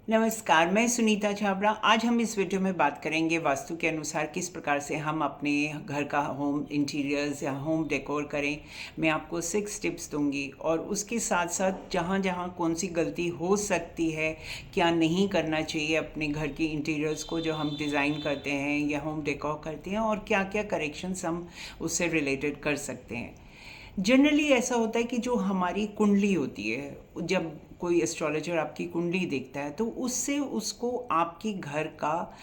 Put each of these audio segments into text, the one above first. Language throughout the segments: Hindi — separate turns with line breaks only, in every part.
नमस्कार, मैं सुनीता छाबड़ा। आज हम इस वीडियो में बात करेंगे वास्तु के अनुसार किस प्रकार से हम अपने घर का होम इंटीरियर्स या होम डेकोर करें। मैं आपको 6 टिप्स दूंगी और उसके साथ साथ जहाँ जहाँ कौन सी गलती हो सकती है, क्या नहीं करना चाहिए अपने घर की इंटीरियर्स को जो हम डिज़ाइन करते हैं या होम डेकोर करते हैं, और क्या क्या करेक्शंस हम उससे रिलेटेड कर सकते हैं। जनरली ऐसा होता है कि जो हमारी कुंडली होती है, जब कोई एस्ट्रोलॉजर आपकी कुंडली देखता है तो उससे उसको आपके घर का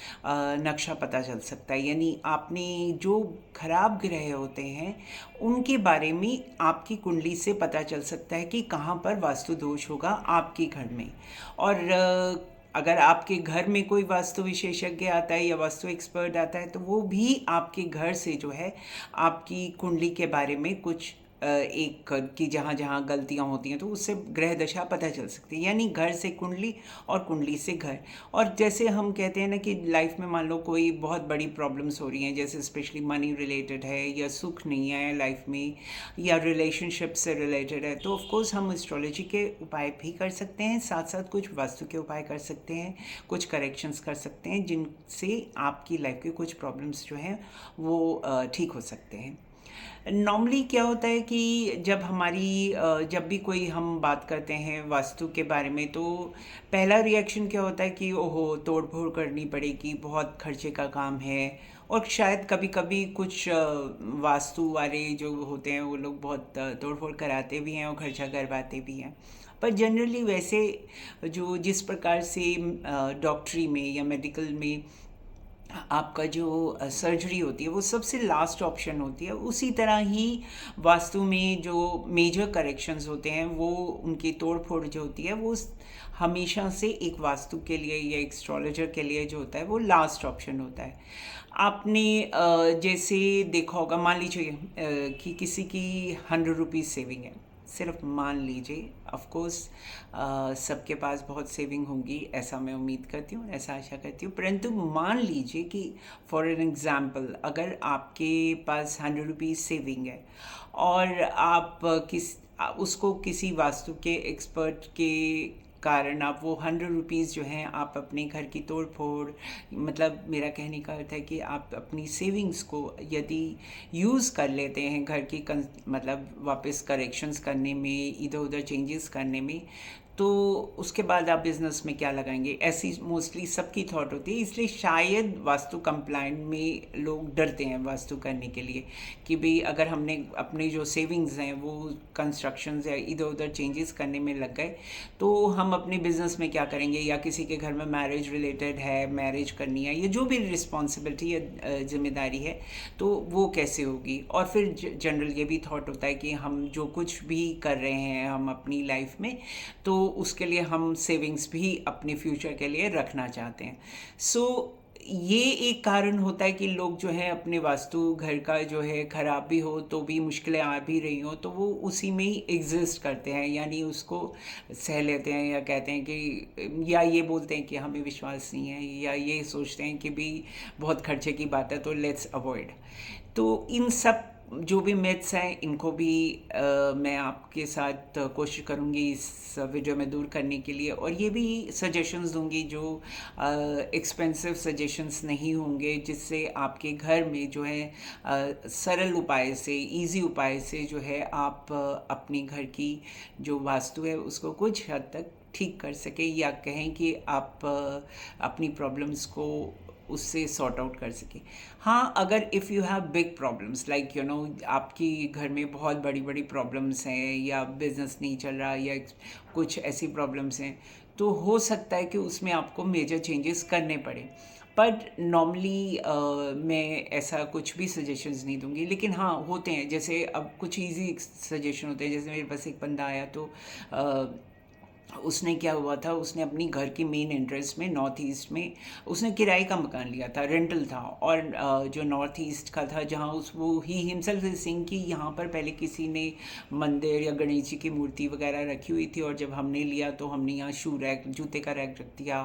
नक्शा पता चल सकता है। यानी आपने जो खराब ग्रह होते हैं उनके बारे में आपकी कुंडली से पता चल सकता है कि कहाँ पर वास्तु दोष होगा आपके घर में। और अगर आपके घर में कोई वास्तु विशेषज्ञ आता है या वास्तु एक्सपर्ट आता है तो वो भी आपके घर से जो है आपकी कुंडली के बारे में कुछ एक कि जहाँ जहाँ गलतियाँ होती हैं तो उससे ग्रह दशा पता चल सकती है। यानी घर से कुंडली और कुंडली से घर। और जैसे हम कहते हैं ना कि लाइफ में मान लो कोई बहुत बड़ी प्रॉब्लम्स हो रही हैं, जैसे स्पेशली मनी रिलेटेड है या सुख नहीं है लाइफ में या रिलेशनशिप से रिलेटेड है, तो ऑफ कोर्स हम एस्ट्रोलॉजी के उपाय भी कर सकते हैं, साथ साथ कुछ वास्तु के उपाय कर सकते हैं, कुछ करेक्शंस कर सकते हैं जिनसे आपकी लाइफ के कुछ प्रॉब्लम्स जो हैं वो ठीक हो सकते हैं। नॉर्मली क्या होता है कि जब भी कोई हम बात करते हैं वास्तु के बारे में, तो पहला रिएक्शन क्या होता है कि ओहो, तोड़ फोड़ करनी पड़ेगी, बहुत खर्चे का काम है। और शायद कभी कभी कुछ वास्तु वाले जो होते हैं वो लोग बहुत तोड़ फोड़ कराते भी हैं और खर्चा करवाते भी हैं। पर जनरली वैसे जो जिस प्रकार से डॉक्टरी में या मेडिकल में आपका जो सर्जरी होती है वो सबसे लास्ट ऑप्शन होती है, उसी तरह ही वास्तु में जो मेजर करेक्शंस होते हैं वो उनकी तोड़ फोड़ जो होती है वो हमेशा से एक वास्तु के लिए या एस्ट्रोलॉजर के लिए जो होता है वो लास्ट ऑप्शन होता है। आपने जैसे देखा होगा, मान लीजिए कि किसी की 100 रुपीज़ सेविंग है, सिर्फ मान लीजिए। ऑफ कोर्स सबके पास बहुत सेविंग होगी ऐसा मैं उम्मीद करती हूँ, ऐसा आशा करती हूँ, परंतु मान लीजिए कि फॉर एन एग्ज़ाम्पल अगर आपके पास 100 रुपीज़ सेविंग है और आप उसको किसी वास्तु के एक्सपर्ट के कारण आप वो 100 रुपीज़ जो हैं आप अपने घर की तोड़ फोड़, मतलब मेरा कहने का अर्थ है कि आप अपनी सेविंग्स को यदि यूज़ कर लेते हैं घर की मतलब वापस करेक्शंस करने में, इधर उधर चेंजेस करने में, तो उसके बाद आप बिज़नेस में क्या लगाएंगे, ऐसी मोस्टली सबकी थॉट होती है। इसलिए शायद वास्तु कंप्लाइंट में लोग डरते हैं वास्तु करने के लिए कि भाई अगर हमने अपने जो सेविंग्स हैं वो कंस्ट्रक्शंस या इधर उधर चेंजेस करने में लग गए तो हम अपने बिज़नेस में क्या करेंगे, या किसी के घर में मैरिज रिलेटेड है, मैरिज करनी है, या जो भी रिस्पॉन्सिबिलिटी या जिम्मेदारी है तो वो कैसे होगी। और फिर जनरल ये भी थॉट होता है कि हम जो कुछ भी कर रहे हैं हम अपनी लाइफ में, तो उसके लिए हम सेविंग्स भी अपने फ्यूचर के लिए रखना चाहते हैं। सो ये एक कारण होता है कि लोग जो है अपने वास्तु घर का जो है ख़राब भी हो तो भी, मुश्किलें आ भी रही हो तो वो उसी में ही एग्जिस्ट करते हैं, यानी उसको सह लेते हैं, या कहते हैं कि, या ये बोलते हैं कि हमें विश्वास नहीं है, या ये सोचते हैं कि भी बहुत खर्चे की बात है तो लेट्स अवॉइड। तो इन सब जो भी मिथ्स हैं इनको भी मैं आपके साथ कोशिश करूँगी इस वीडियो में दूर करने के लिए, और ये भी सजेशंस दूंगी जो एक्सपेंसिव सजेशंस नहीं होंगे, जिससे आपके घर में जो है सरल उपाय से, इजी उपाय से जो है आप अपने घर की जो वास्तु है उसको कुछ हद तक ठीक कर सके, या कहें कि आप अपनी प्रॉब्लम्स को उससे सॉर्ट आउट कर सके। हाँ, अगर if you have big problems like आपकी घर में बहुत बड़ी बड़ी प्रॉब्लम्स हैं, या बिजनेस नहीं चल रहा, या कुछ ऐसी प्रॉब्लम्स हैं, तो हो सकता है कि उसमें आपको मेजर चेंजेस करने पड़े। बट नॉर्मली मैं ऐसा कुछ भी सजेशंस नहीं दूंगी, लेकिन हाँ होते हैं, जैसे अब कुछ इजी सजेशन होते हैं। जैसे मेरे पास एक बंदा आया तो उसने क्या हुआ था, उसने अपनी घर की मेन एंट्रेंस में नॉर्थ ईस्ट में उसने किराए का मकान लिया था, रेंटल था, और जो नॉर्थ ईस्ट का था जहाँ उस वो ही हिमसेल्फ इज सिंह कि यहाँ पर पहले किसी ने मंदिर या गणेश जी की मूर्ति वगैरह रखी हुई थी, और जब हमने लिया तो हमने यहाँ शू रैक, जूते का रैक रख दिया,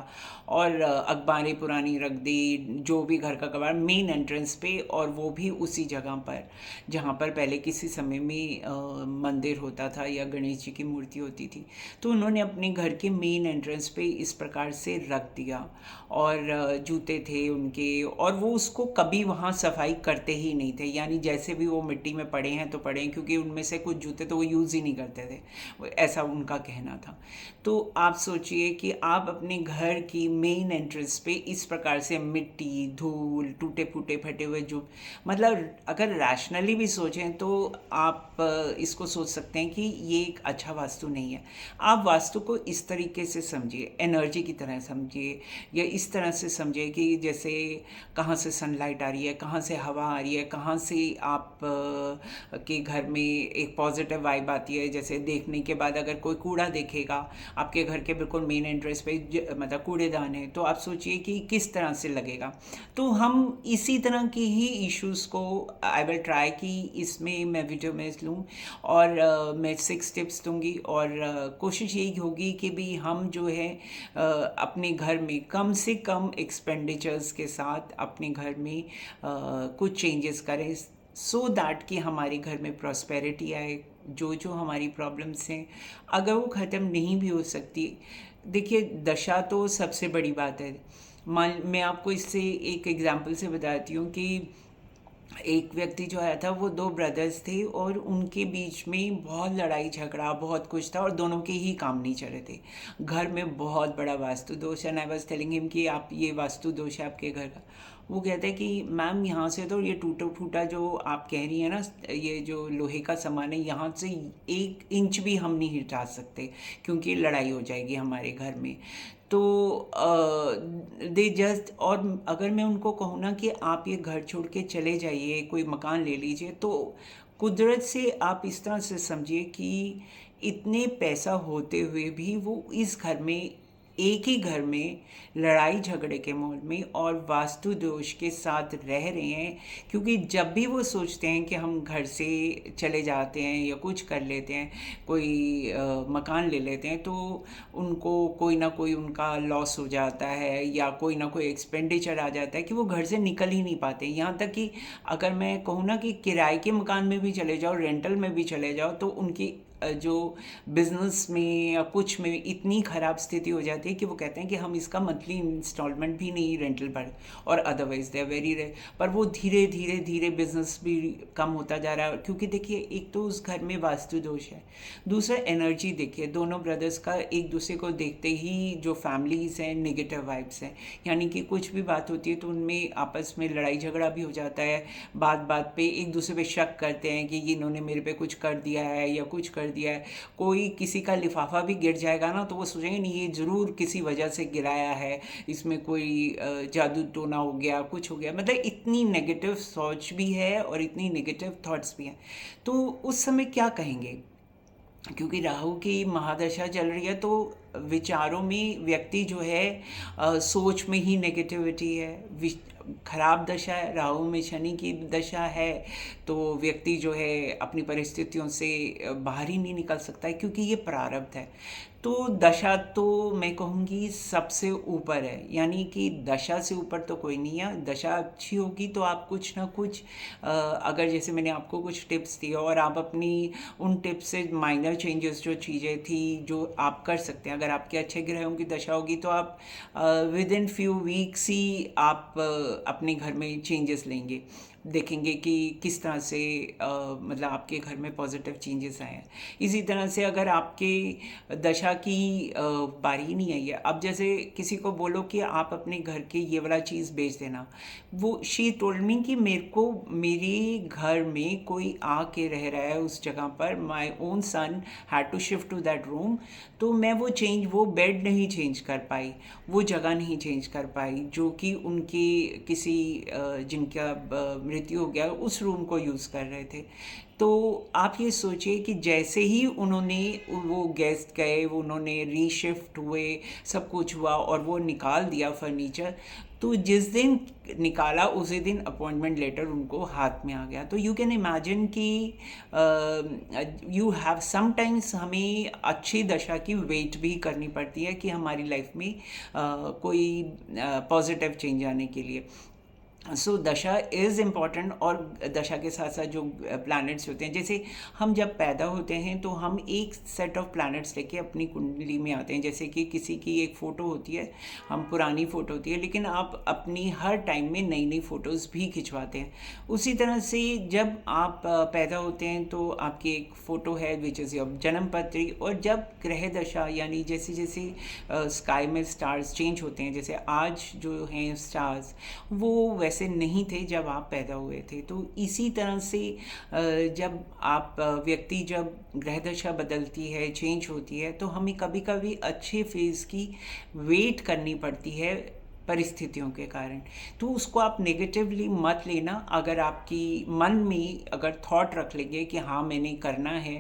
और अखबारें पुरानी रख दी, जो भी घर का कबाड़ मेन एंट्रेंस पे, और वो भी उसी जगह पर जहाँ पर पहले किसी समय में मंदिर होता था या गणेश जी की मूर्ति होती थी। तो उन्होंने अपने घर के मेन एंट्रेंस पे इस प्रकार से रख दिया, और जूते थे उनके, और वो उसको कभी वहाँ सफाई करते ही नहीं थे, यानी जैसे भी वो मिट्टी में पड़े हैं तो पड़े हैं, क्योंकि उनमें से कुछ जूते तो वो यूज़ ही नहीं करते थे, ऐसा उनका कहना था। तो आप सोचिए कि आप अपने घर की मेन एंट्रेंस पे इस प्रकार से मिट्टी, धूल, टूटे फूटे फटे हुए जो, मतलब अगर रैशनली भी सोचें तो आप इसको सोच सकते हैं कि ये एक अच्छा वास्तु नहीं है। आप वास्तु को इस तरीके से समझिए, एनर्जी की तरह समझिए, या इस तरह से समझिए कि जैसे कहाँ से सनलाइट आ रही है, कहाँ से हवा आ रही है, कहाँ से आप के घर में एक पॉजिटिव वाइब आती है। जैसे देखने के बाद अगर कोई कूड़ा देखेगा आपके घर के बिल्कुल मेन एंट्रेंस पे, मतलब कूड़ेदान है, तो आप सोचिए कि किस तरह से लगेगा। तो हम इसी तरह की ही इश्यूज़ को आई विल ट्राई कि इसमें मैं वीडियो में लूँ, और मैं 6 टिप्स दूंगी, और कोशिश यही होगी कि भी हम जो है अपने घर में कम से कम एक्सपेंडिचर्स के साथ अपने घर में कुछ चेंजेस करें, सो दैट कि हमारे घर में प्रॉस्पेरिटी आए। जो जो हमारी प्रॉब्लम्स हैं, अगर वो ख़त्म नहीं भी हो सकती, देखिए दशा तो सबसे बड़ी बात है। मान मैं आपको इससे एक एग्जांपल से बताती हूँ कि एक व्यक्ति जो आया था, वो 2 ब्रदर्स थे, और उनके बीच में बहुत लड़ाई झगड़ा, बहुत कुछ था, और दोनों के ही काम नहीं चल रहे थे। घर में बहुत बड़ा वास्तु दोष है। आई वाज टेलिंग हिम कि आप, ये वास्तु दोष है आपके घर का। वो कहता है कि मैम यहाँ से तो ये टूटा फूटा जो आप कह रही हैं ना, ये जो लोहे का सामान है, यहाँ से 1 इंच भी हम नहीं हटा सकते, क्योंकि लड़ाई हो जाएगी हमारे घर में। तो दे जस्ट, और अगर मैं उनको कहूँ ना कि आप ये घर छोड़ के चले जाइए, कोई मकान ले लीजिए, तो कुदरत से आप इस तरह से समझिए कि इतने पैसा होते हुए भी वो इस घर में, एक ही घर में, लड़ाई झगड़े के माहौल में और वास्तु दोष के साथ रह रहे हैं। क्योंकि जब भी वो सोचते हैं कि हम घर से चले जाते हैं या कुछ कर लेते हैं, कोई मकान ले लेते हैं, तो उनको कोई ना कोई उनका लॉस हो जाता है, या कोई ना कोई एक्सपेंडिचर आ जाता है कि वो घर से निकल ही नहीं पाते। यहाँ तक कि अगर मैं कहूँ ना कि किराए के मकान में भी चले जाओ, रेंटल में भी चले जाओ, तो उनकी जो बिजनेस में या कुछ में इतनी ख़राब स्थिति हो जाती है कि वो कहते हैं कि हम इसका मंथली इंस्टॉलमेंट भी नहीं रेंटल पर, और otherwise they are very rare. पर वो धीरे धीरे धीरे बिजनेस भी कम होता जा रहा है, क्योंकि देखिए एक तो उस घर में वास्तु दोष है, दूसरा एनर्जी देखिए, दोनों ब्रदर्स का एक दूसरे को देखते ही जो फैमिलीज़ हैं, नेगेटिव वाइब्स हैं, यानी कि कुछ भी बात होती है तो उनमें आपस में लड़ाई झगड़ा भी हो जाता है। बात बात पे एक दूसरे पे शक करते हैं कि ये इन्होंने मेरे पे कुछ कर दिया है या कुछ कर दिया है। कोई किसी का लिफाफा भी गिर जाएगा ना, तो वो सोचेंगे नहीं, ये ज़रूर किसी वजह से गिराया है, इसमें कोई जादू टोना हो गया, कुछ हो गया। मतलब इतनी नेगेटिव सोच भी है और इतनी नेगेटिव थॉट्स भी हैं। तो उस समय क्या कहेंगे, क्योंकि राहु की महादशा चल रही है, तो विचारों में व्यक्ति जो है, सोच में ही नेगेटिविटी है। खराब दशा है, राहु में शनि की दशा है, तो व्यक्ति जो है अपनी परिस्थितियों से बाहर ही नहीं निकल सकता है, क्योंकि ये प्रारब्ध है। तो दशा तो मैं कहूँगी सबसे ऊपर है, यानी कि दशा से ऊपर तो कोई नहीं है। दशा अच्छी होगी तो आप कुछ ना कुछ, अगर जैसे मैंने आपको कुछ टिप्स दिए और आप अपनी उन टिप्स से माइनर चेंजेस, जो चीज़ें थी जो आप कर सकते हैं, अगर आपके अच्छे ग्रहों की दशा होगी तो आप विद इन फ्यू वीक्स ही आप अपने घर में चेंजेस लेंगे, देखेंगे कि किस तरह से मतलब आपके घर में पॉजिटिव चेंजेस आए हैं। इसी तरह से अगर आपके दशा की बारी नहीं आई है, अब जैसे किसी को बोलो कि आप अपने घर के ये वाला चीज़ बेच देना, वो शी टोल्ड मी कि मेरे को मेरे घर में कोई आके रह रहा है उस जगह पर, my own son had to shift to that room, तो मैं वो बेड नहीं चेंज कर पाई, वो जगह नहीं चेंज कर पाई, जो कि उनकी किसी जिनका मृत्यु हो गया उस रूम को यूज़ कर रहे थे। तो आप ये सोचिए कि जैसे ही उन्होंने, वो गेस्ट गए, उन्होंने रीशिफ्ट हुए, सब कुछ हुआ और वो निकाल दिया फर्नीचर, तो जिस दिन निकाला उसी दिन अपॉइंटमेंट लेटर उनको हाथ में आ गया। तो यू कैन इमेजिन कि यू हैव समटाइम्स हमें अच्छी दशा की वेट भी करनी पड़ती है कि हमारी लाइफ में कोई पॉजिटिव चेंज आने के लिए। सो दशा इज़ इम्पॉर्टेंट। और दशा के साथ साथ जो प्लैनेट्स होते हैं, जैसे हम जब पैदा होते हैं तो हम एक सेट ऑफ प्लैनेट्स लेके अपनी कुंडली में आते हैं। जैसे कि किसी की एक फ़ोटो होती है, हम पुरानी फ़ोटो होती है, लेकिन आप अपनी हर टाइम में नई नई फ़ोटोज़ भी खिंचवाते हैं। उसी तरह से जब आप पैदा होते हैं तो आपकी एक फ़ोटो है विच इज़ योर जन्म पत्री, और जब ग्रह दशा यानी जैसे जैसे स्काई में स्टार्स चेंज होते हैं, जैसे आज जो हैं स्टार्स वो वैसे नहीं थे जब आप पैदा हुए थे। तो इसी तरह से जब आप व्यक्ति जब ग्रह दशा बदलती है, चेंज होती है, तो हमें कभी कभी अच्छे फेज़ की वेट करनी पड़ती है परिस्थितियों के कारण। तो उसको आप नेगेटिवली मत लेना। अगर आपकी मन में अगर थॉट रख लेंगे कि हाँ मैंने करना है,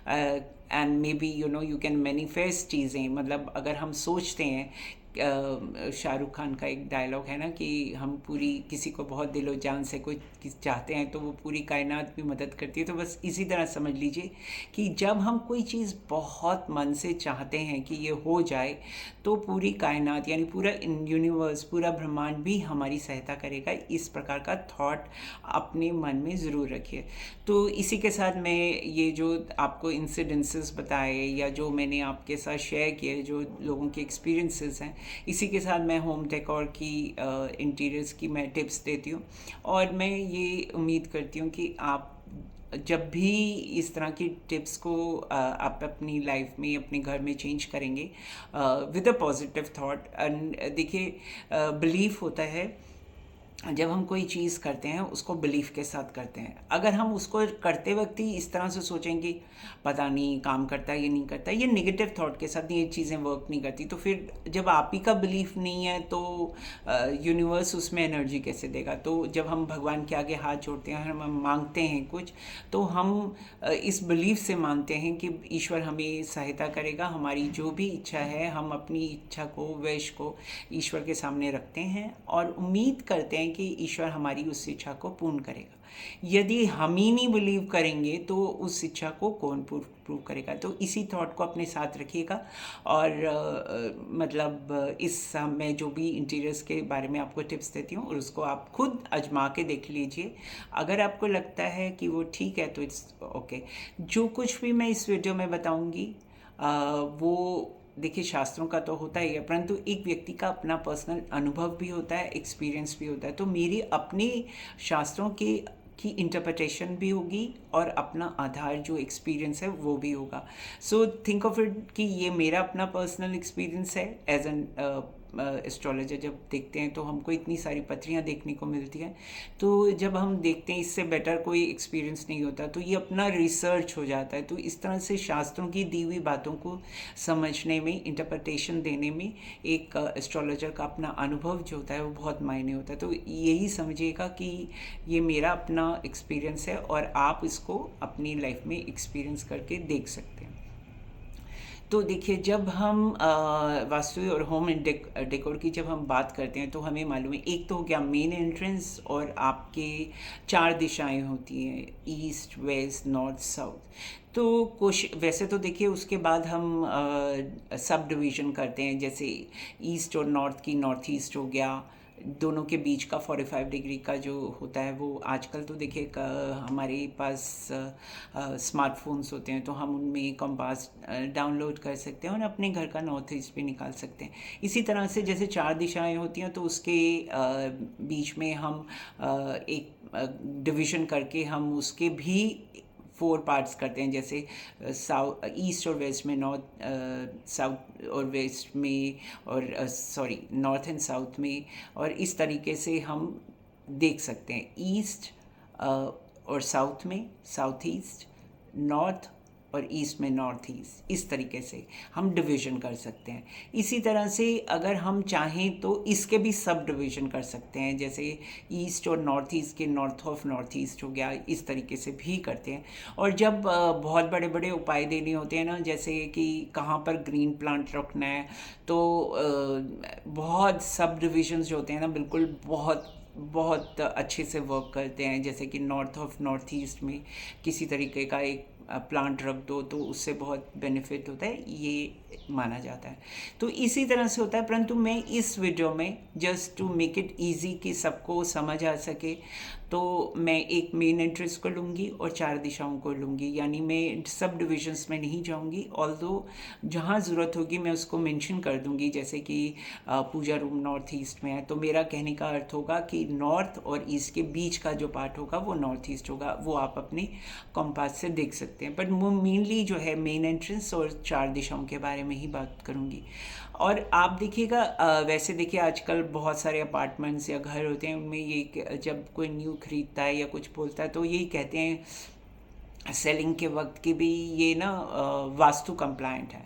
and may be you can manifest चीज़ें, मतलब अगर हम सोचते हैं, शाहरुख खान का एक डायलॉग है ना कि हम पूरी किसी को बहुत दिलो जान से कोई चाहते हैं तो वो पूरी कायनात भी मदद करती है। तो बस इसी तरह समझ लीजिए कि जब हम कोई चीज़ बहुत मन से चाहते हैं कि ये हो जाए, तो पूरी कायनात यानी पूरा यूनिवर्स, पूरा ब्रह्मांड भी हमारी सहायता करेगा। इस प्रकार का थॉट अपने मन में ज़रूर रखिए। तो इसी के साथ मैं ये जो आपको इंसिडेंसेस बताए या जो मैंने आपके साथ शेयर किए, जो लोगों के एक्सपीरियंसेस हैं, इसी के साथ मैं होम डेकोर की इंटीरियर्स की मैं टिप्स देती हूँ। और मैं ये उम्मीद करती हूँ कि आप जब भी इस तरह की टिप्स को आप अपनी लाइफ में, अपने घर में चेंज करेंगे with a positive thought. And देखिए, बिलीफ होता है, जब हम कोई चीज़ करते हैं उसको बिलीफ के साथ करते हैं। अगर हम उसको करते वक्त ही इस तरह से सोचेंगे पता नहीं काम करता है ये नहीं करता, ये नेगेटिव थॉट के साथ ये चीज़ें वर्क नहीं करती। तो फिर जब आप ही का बिलीफ नहीं है तो यूनिवर्स उसमें एनर्जी कैसे देगा। तो जब हम भगवान के आगे हाथ जोड़ते हैं, हम मांगते हैं कुछ, तो हम इस बिलीफ से मानते हैं कि ईश्वर हमें सहायता करेगा। हमारी जो भी इच्छा है, हम अपनी इच्छा को, विश को ईश्वर के सामने रखते हैं और उम्मीद करते हैं कि ईश्वर हमारी उस इच्छा को पूर्ण करेगा। यदि हम ही नहीं बिलीव करेंगे तो उस इच्छा को कौन प्रूव करेगा। तो इसी थॉट को अपने साथ रखिएगा। और मतलब इस मैं जो भी इंटीरियर्स के बारे में आपको टिप्स देती हूँ और उसको आप खुद आजमा के देख लीजिए। अगर आपको लगता है कि वो ठीक है तो इट्स ओके। जो कुछ भी मैं इस वीडियो में बताऊँगी वो देखिए शास्त्रों का तो होता ही है, परंतु एक व्यक्ति का अपना पर्सनल अनुभव भी होता है, एक्सपीरियंस भी होता है। तो मेरी अपनी शास्त्रों की इंटरप्रिटेशन भी होगी और अपना आधार जो एक्सपीरियंस है वो भी होगा। सो थिंक ऑफ इट कि ये मेरा अपना पर्सनल एक्सपीरियंस है एज एन एस्ट्रोलॉजर। जब देखते हैं तो हमको इतनी सारी पत्रियां देखने को मिलती हैं, तो जब हम देखते हैं इससे बेटर कोई एक्सपीरियंस नहीं होता, तो ये अपना रिसर्च हो जाता है। तो इस तरह से शास्त्रों की दी हुई बातों को समझने में, इंटरप्रिटेशन देने में एक एस्ट्रोलॉजर का अपना अनुभव जो होता है वो बहुत मायने होता है। तो यही समझिएगा कि ये मेरा अपना एक्सपीरियंस है और आप इसको अपनी लाइफ में एक्सपीरियंस करके देख सकते हैं। तो देखिए, जब हम वास्तु और होम डेकोर की जब हम बात करते हैं तो हमें मालूम है, एक तो हो गया मेन एंट्रेंस और आपके 4 दिशाएं होती हैं, ईस्ट, वेस्ट, नॉर्थ, साउथ। तो कुछ वैसे तो देखिए उसके बाद हम सब डिवीज़न करते हैं, जैसे ईस्ट और नॉर्थ की नॉर्थ ईस्ट हो गया, दोनों के बीच का 45 डिग्री का जो होता है वो आजकल तो देखिए हमारे पास स्मार्टफोन्स होते हैं, तो हम उनमें कंपास डाउनलोड कर सकते हैं और अपने घर का नॉर्थ ईस्ट भी निकाल सकते हैं। इसी तरह से जैसे 4 दिशाएं होती हैं तो उसके बीच में हम एक डिवीज़न करके हम उसके भी 4 पार्ट्स करते हैं, जैसे साउथ, ईस्ट और वेस्ट में, नॉर्थ, साउथ और वेस्ट में, और सॉरी नॉर्थ एंड साउथ में। और इस तरीके से हम देख सकते हैं ईस्ट और साउथ में साउथ ईस्ट, नॉर्थ और ईस्ट में नॉर्थ ईस्ट। इस तरीके से हम डिवीज़न कर सकते हैं। इसी तरह से अगर हम चाहें तो इसके भी सब डिवीज़न कर सकते हैं, जैसे ईस्ट और नॉर्थ ईस्ट के नॉर्थ ऑफ नॉर्थ ईस्ट हो गया, इस तरीके से भी करते हैं। और जब बहुत बड़े बड़े उपाय देने होते हैं ना, जैसे कि कहाँ पर ग्रीन प्लांट रखना है, तो बहुत सब डिविजन्स जो होते हैं ना, बिल्कुल बहुत बहुत अच्छे से वर्क करते हैं। जैसे कि नॉर्थ ऑफ नॉर्थ ईस्ट में किसी तरीके का एक प्लांट रख दो तो उससे बहुत बेनिफिट होता है। ये माना जाता है। तो इसी तरह से होता है, परंतु मैं इस वीडियो में just to make it easy कि सबको समझ आ सके, तो मैं एक मेन एंट्रेंस को लूँगी और 4 दिशाओं को लूँगी, यानी मैं सब डिविजन्स में नहीं जाऊँगी। ऑल्दो जहाँ ज़रूरत होगी मैं उसको मेंशन कर दूँगी, जैसे कि पूजा रूम नॉर्थ ईस्ट में है, तो मेरा कहने का अर्थ होगा कि नॉर्थ और ईस्ट के बीच का जो पार्ट होगा वो नॉर्थ ईस्ट होगा, वो आप अपने कॉम्पास से देख सकते हैं। बट वो मेनली जो है मेन एंट्रेंस और 4 दिशाओं के बारे में ही बात करूँगी। और आप देखिएगा, वैसे देखिए आजकल बहुत सारे अपार्टमेंट्स या घर होते हैं, उनमें ये जब कोई न्यू खरीदता है या कुछ बोलता है तो यही कहते हैं सेलिंग के वक्त कि भी ये ना वास्तु कंप्लायंट है।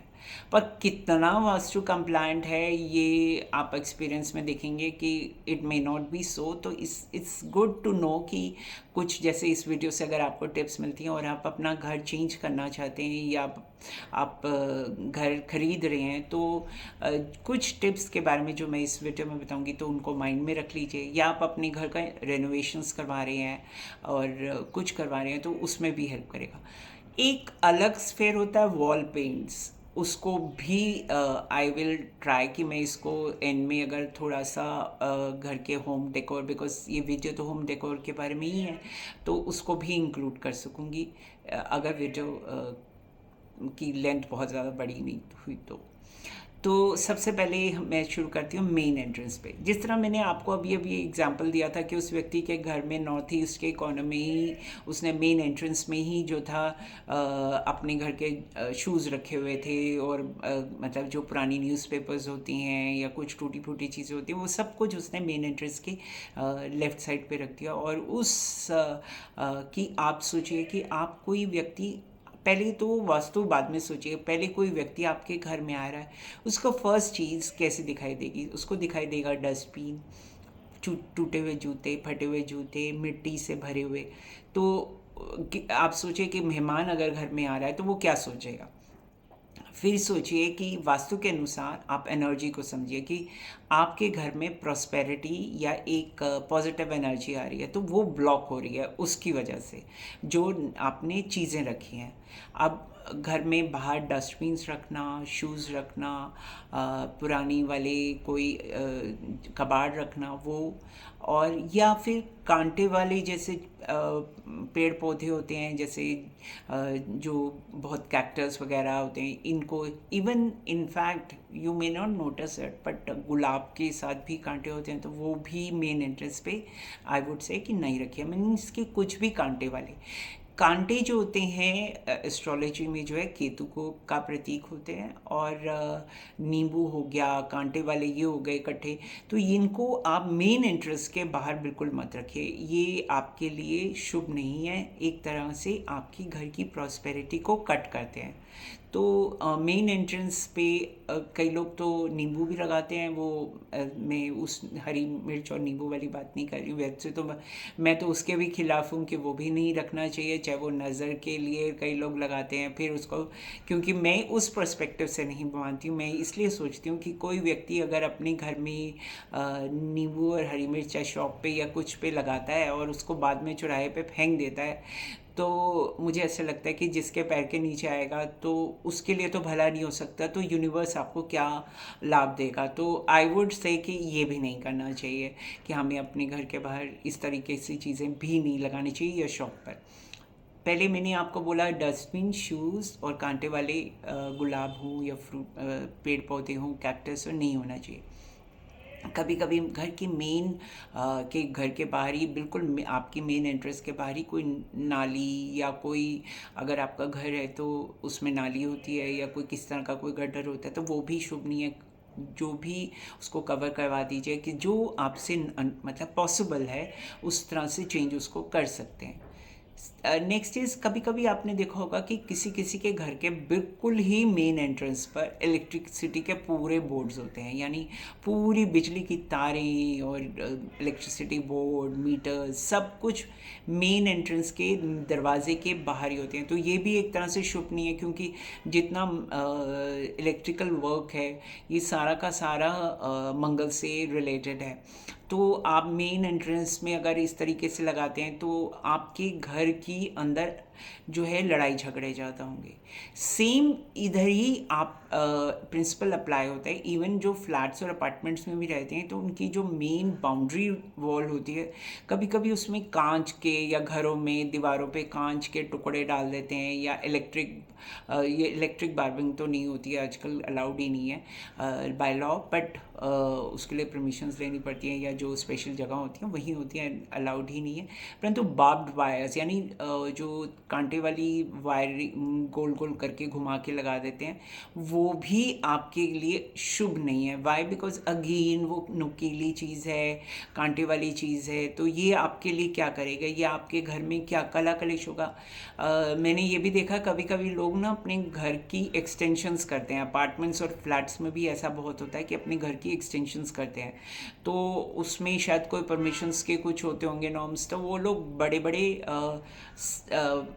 पर कितना वास्तु कंप्लायंट है ये आप एक्सपीरियंस में देखेंगे कि इट मे नॉट बी सो। तो इट्स गुड टू नो कि कुछ जैसे इस वीडियो से अगर आपको टिप्स मिलती हैं और आप अपना घर चेंज करना चाहते हैं या आप घर खरीद रहे हैं, तो कुछ टिप्स के बारे में जो मैं इस वीडियो में बताऊंगी तो उनको माइंड में रख लीजिए। या आप अपने घर का रेनोवेशंस करवा रहे हैं और कुछ करवा रहे हैं तो उसमें भी हेल्प करेगा। एक अलग स्फेयर होता है वॉल पेंट्स, उसको भी आई विल ट्राई कि मैं इसको एंड में अगर थोड़ा सा घर के होम डेकोर, बिकॉज ये वीडियो तो होम डेकोर के बारे में ही है, तो उसको भी इंक्लूड कर सकूँगी अगर वीडियो की लेंथ बहुत ज़्यादा बड़ी नहीं हुई तो सबसे पहले मैं शुरू करती हूँ मेन एंट्रेंस पे। जिस तरह मैंने आपको अभी अभी एग्जांपल दिया था कि उस व्यक्ति के घर में नॉर्थ ईस्ट के कॉर्नर में ही उसने मेन एंट्रेंस में ही जो था अपने घर के शूज़ रखे हुए थे और मतलब जो पुरानी न्यूज़पेपर्स होती हैं या कुछ टूटी फूटी चीज़ें होती हैं वो सब कुछ उसने मेन एंट्रेंस के लेफ़्ट साइड पे रख दिया। और उस कि आप सोचिए कि आप कोई व्यक्ति, पहले तो वास्तु बाद में सोचिए, पहले कोई व्यक्ति आपके घर में आ रहा है, उसको फर्स्ट चीज़ कैसे दिखाई देगी? उसको दिखाई देगा डस्टबिन, टूटे हुए जूते, फटे हुए जूते, मिट्टी से भरे हुए। तो आप सोचिए कि मेहमान अगर घर में आ रहा है तो वो क्या सोचेगा। फिर सोचिए कि वास्तु के अनुसार आप एनर्जी को समझिए कि आपके घर में प्रॉस्पेरिटी या एक पॉजिटिव एनर्जी आ रही है तो वो ब्लॉक हो रही है उसकी वजह से जो आपने चीज़ें रखी हैं। अब घर में बाहर डस्टबिन्स रखना, शूज़ रखना, पुरानी वाले कोई कबाड़ रखना वो, और या फिर कांटे वाले जैसे पेड़ पौधे होते हैं, जैसे जो बहुत कैक्टस वगैरह होते हैं, इनको even in fact you may not notice it but गुलाब के साथ भी कांटे होते हैं, तो वो भी मेन एंट्रेंस पे आई वुड से कि नहीं रखिए। मीन्स कि कुछ भी कांटे वाले, कांटे जो होते हैं एस्ट्रोलॉजी में जो है केतु को का प्रतीक होते हैं, और नींबू हो गया, कांटे वाले ये हो गए इकट्ठे, तो इनको आप मेन एंट्रेंस के बाहर बिल्कुल मत रखिए। ये आपके लिए शुभ नहीं है, एक तरह से आपकी घर की प्रॉस्पेरिटी को कट करते हैं। तो मेन एंट्रेंस पे कई लोग तो नींबू भी लगाते हैं। वो मैं उस हरी मिर्च और नींबू वाली बात नहीं कर रही हूँ, वैसे तो मैं तो उसके भी खिलाफ़ हूँ कि वो भी नहीं रखना चाहिए, चाहे वो नज़र के लिए कई लोग लगाते हैं फिर उसको, क्योंकि मैं उस पर्सपेक्टिव से नहीं मानती हूँ। मैं इसलिए सोचती हूँ कि कोई व्यक्ति अगर अपने घर में नींबू और हरी मिर्च या शॉप पे या कुछ पे लगाता है और उसको बाद में चौराहे पे फेंक देता है, तो मुझे ऐसा लगता है कि जिसके पैर के नीचे आएगा तो उसके लिए तो भला नहीं हो सकता, तो यूनिवर्स आपको क्या लाभ देगा। तो आई वुड से कि ये भी नहीं करना चाहिए कि हमें अपने घर के बाहर इस तरीके से चीज़ें भी नहीं लगानी चाहिए या शॉप पर। पहले मैंने आपको बोला डस्टबिन, शूज़ और कांटे वाले गुलाब हों या फ्रूट पेड़ पौधे हों, कैक्टस हो, नहीं होना चाहिए। कभी कभी घर की मेन के घर के बाहर ही बिल्कुल आपकी मेन एंट्रेंस के बाहर ही कोई नाली या कोई, अगर आपका घर है तो उसमें नाली होती है या कोई किस तरह का कोई गड्ढर होता है, तो वो भी शुभ नहीं है। जो भी उसको कवर करवा दीजिए कि जो आपसे मतलब पॉसिबल है उस तरह से चेंज उसको कर सकते हैं। नेक्स्ट इज़, कभी कभी आपने देखा होगा कि किसी किसी के घर के बिल्कुल ही मेन एंट्रेंस पर इलेक्ट्रिसिटी के पूरे बोर्ड्स होते हैं, यानी पूरी बिजली की तारें और इलेक्ट्रिसिटी बोर्ड, मीटर, सब कुछ मेन एंट्रेंस के दरवाजे के बाहर ही होते हैं। तो ये भी एक तरह से शुभ नहीं है, क्योंकि जितना इलेक्ट्रिकल वर्क है ये सारा का सारा मंगल से रिलेटेड है। तो आप मेन एंट्रेंस में अगर इस तरीके से लगाते हैं तो आपके घर की अंदर जो है लड़ाई झगड़े ज़्यादा होंगे। सेम इधर ही आप प्रिंसिपल अप्लाई होता है। इवन जो फ्लैट्स और अपार्टमेंट्स में भी रहते हैं तो उनकी जो मेन बाउंड्री वॉल होती है, कभी कभी उसमें कांच के, या घरों में दीवारों पे कांच के टुकड़े डाल देते हैं, या ये इलेक्ट्रिक बार्बिंग तो नहीं होती है आजकल, अलाउड ही नहीं है बाय लॉ, बट उसके लिए परमिशंस लेनी पड़ती हैं, या जो स्पेशल जगह होती हैं वही होती हैं, अलाउड ही नहीं है। परंतु बार्ब्ड वायर्स, यानी जो कांटे वाली वायर गोल गोल करके घुमा के लगा देते हैं, वो भी आपके लिए शुभ नहीं है। वाई? बिकॉज अगेन वो नुकीली चीज़ है, कांटे वाली चीज़ है, तो ये आपके लिए क्या करेगा, ये आपके घर में क्या कला कलेश होगा। मैंने ये भी देखा कभी कभी लोग ना अपने घर की एक्सटेंशंस करते हैं, अपार्टमेंट्स और फ्लैट्स में भी ऐसा बहुत होता है कि अपने घर की एक्सटेंशंस करते हैं, तो उसमें शायद कोई परमिशंस के कुछ होते होंगे नॉर्म्स, तो वो लोग बड़े बड़े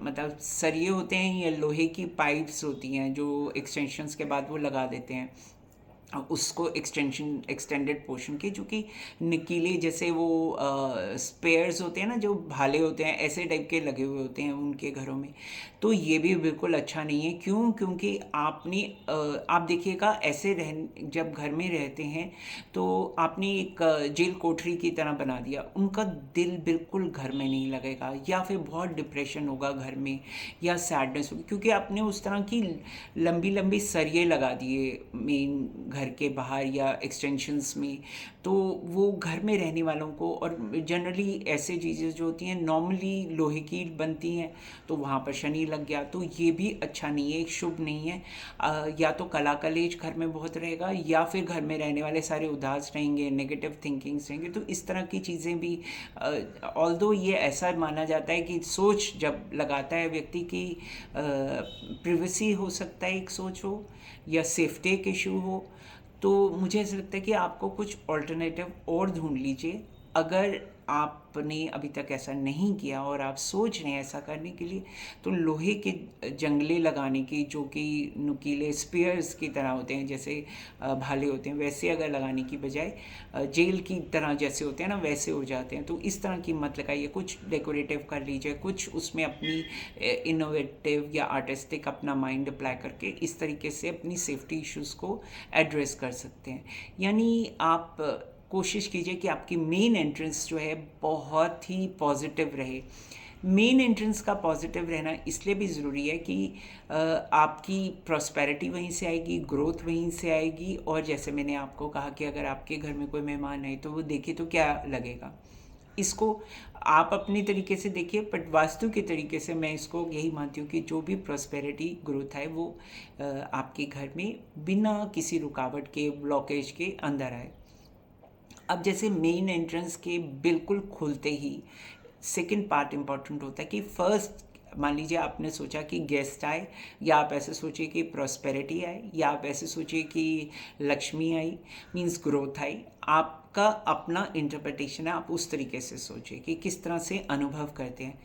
मतलब सरिये होते हैं या लोहे की पाइप्स होती हैं जो एक्सटेंशंस के बाद वो लगा देते हैं उसको एक्सटेंडेड पोर्शन के, जो कि निकीले जैसे वो स्पेयर्स होते हैं ना, जो भाले होते हैं, ऐसे टाइप के लगे हुए होते हैं उनके घरों में। तो ये भी बिल्कुल अच्छा नहीं है। क्यों? क्योंकि आप देखिएगा, ऐसे जब घर में रहते हैं तो आपने एक जेल कोठरी की तरह बना दिया, उनका दिल बिल्कुल घर में नहीं लगेगा, या फिर बहुत डिप्रेशन होगा घर में, या सैडनेस होगी, क्योंकि आपने उस तरह की लंबी लंबी सरिये लगा दिए मेन घर के बाहर या एक्सटेंशंस में। तो वो घर में रहने वालों को, और जनरली ऐसे चीज़ें जो होती हैं नॉर्मली लोहे की बनती हैं, तो वहाँ पर शनि लग गया, तो ये भी अच्छा नहीं है, शुभ नहीं है। या तो कला कलेश घर में बहुत रहेगा, या फिर घर में रहने वाले सारे उदास रहेंगे, नेगेटिव थिंकिंग्स रहेंगे। तो इस तरह की चीज़ें भी, ऑल्दो ये ऐसा माना जाता है कि सोच जब लगाता है व्यक्ति की, प्रिवेसी हो सकता है एक सोच हो, या सेफ्टी एक इशू हो, तो मुझे ऐसा लगता है कि आपको कुछ ऑल्टरनेटिव और ढूंढ लीजिए। अगर आपने अभी तक ऐसा नहीं किया और आप सोच रहे हैं ऐसा करने के लिए, तो लोहे के जंगले लगाने की, जो कि नुकीले स्पीयर्स की तरह होते हैं, जैसे भाले होते हैं, वैसे अगर लगाने की बजाय जेल की तरह जैसे होते हैं ना, वैसे हो जाते हैं, तो इस तरह की मत लगाइए। कुछ डेकोरेटिव कर लीजिए, कुछ उसमें अपनी इनोवेटिव या आर्टिस्टिक अपना माइंड अप्लाई करके इस तरीके से अपनी सेफ्टी इश्यूज़ को एड्रेस कर सकते हैं। यानी आप कोशिश कीजिए कि आपकी मेन एंट्रेंस जो है बहुत ही पॉजिटिव रहे। मेन एंट्रेंस का पॉजिटिव रहना इसलिए भी ज़रूरी है कि आपकी प्रॉस्पेरिटी वहीं से आएगी, ग्रोथ वहीं से आएगी, और जैसे मैंने आपको कहा कि अगर आपके घर में कोई मेहमान आए तो वो देखे तो क्या लगेगा। इसको आप अपने तरीके से देखिए, बट वास्तु के तरीके से मैं इसको यही मानती हूँ कि जो भी प्रॉस्पेरिटी ग्रोथ है वो आपके घर में बिना किसी रुकावट के, ब्लॉकेज के अंदर आए। अब जैसे मेन एंट्रेंस के बिल्कुल खुलते ही सेकंड पार्ट इम्पॉर्टेंट होता है कि फर्स्ट, मान लीजिए आपने सोचा कि गेस्ट आए, या आप ऐसे सोचिए कि प्रॉस्पेरिटी आए, या आप ऐसे सोचिए कि लक्ष्मी आई, मीन्स ग्रोथ आई। आपका अपना इंटरप्रिटेशन है, आप उस तरीके से सोचिए कि किस तरह से अनुभव करते हैं।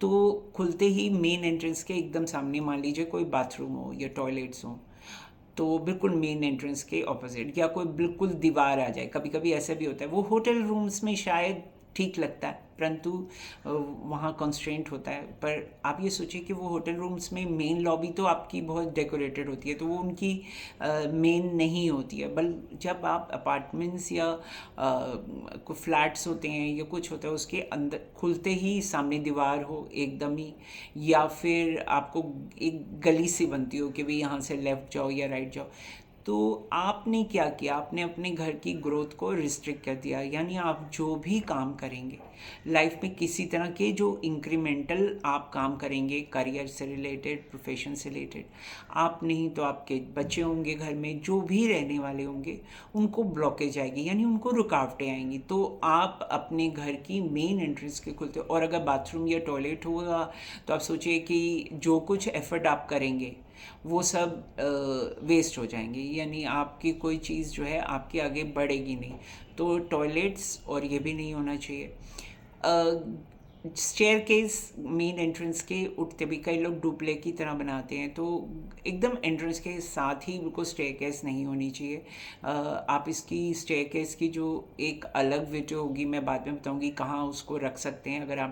तो खुलते ही मेन एंट्रेंस के एकदम सामने मान लीजिए कोई बाथरूम हो या टॉयलेट्स हो, तो बिल्कुल मेन एंट्रेंस के ऑपोजिट, या कोई बिल्कुल दीवार आ जाए। कभी कभी ऐसा भी होता है, वो होटल रूम्स में शायद ठीक लगता है, परंतु वहाँ कंस्ट्रेंट होता है। पर आप ये सोचिए कि वो होटल रूम्स में मेन लॉबी तो आपकी बहुत डेकोरेटेड होती है, तो वो उनकी मेन नहीं होती है। बल जब आप अपार्टमेंट्स या कोई फ्लैट्स होते हैं या कुछ होता है, उसके अंदर खुलते ही सामने दीवार हो एकदम ही, या फिर आपको एक गली सी बनती हो कि भाई यहाँ से लेफ़्ट जाओ या राइट जाओ, तो आपने क्या किया, आपने अपने घर की ग्रोथ को रिस्ट्रिक्ट कर दिया। यानी आप जो भी काम करेंगे लाइफ में, किसी तरह के जो इंक्रीमेंटल आप काम करेंगे, करियर से रिलेटेड, प्रोफेशन से रिलेटेड, आप नहीं तो आपके बच्चे होंगे घर में, जो भी रहने वाले होंगे, उनको ब्लॉकेज आएगी, यानी उनको रुकावटें आएंगी। तो आप अपने घर की मेन एंट्रेंस के खुलते, और अगर बाथरूम या टॉयलेट होगा तो आप सोचिए कि जो कुछ एफर्ट आप करेंगे वो सब वेस्ट हो जाएंगे, यानी आपकी कोई चीज़ जो है आपके आगे बढ़ेगी नहीं। तो टॉयलेट्स और ये भी नहीं होना चाहिए। स्टेयरकेस मेन एंट्रेंस के उठते भी कई लोग डुप्ले की तरह बनाते हैं, तो एकदम एंट्रेंस के साथ ही बिल्कुल स्टेयरकेस नहीं होनी चाहिए। आप इसकी स्टेयरकेस की जो एक अलग वीडियो होगी, मैं बाद में बताऊंगी कहाँ उसको रख सकते हैं। अगर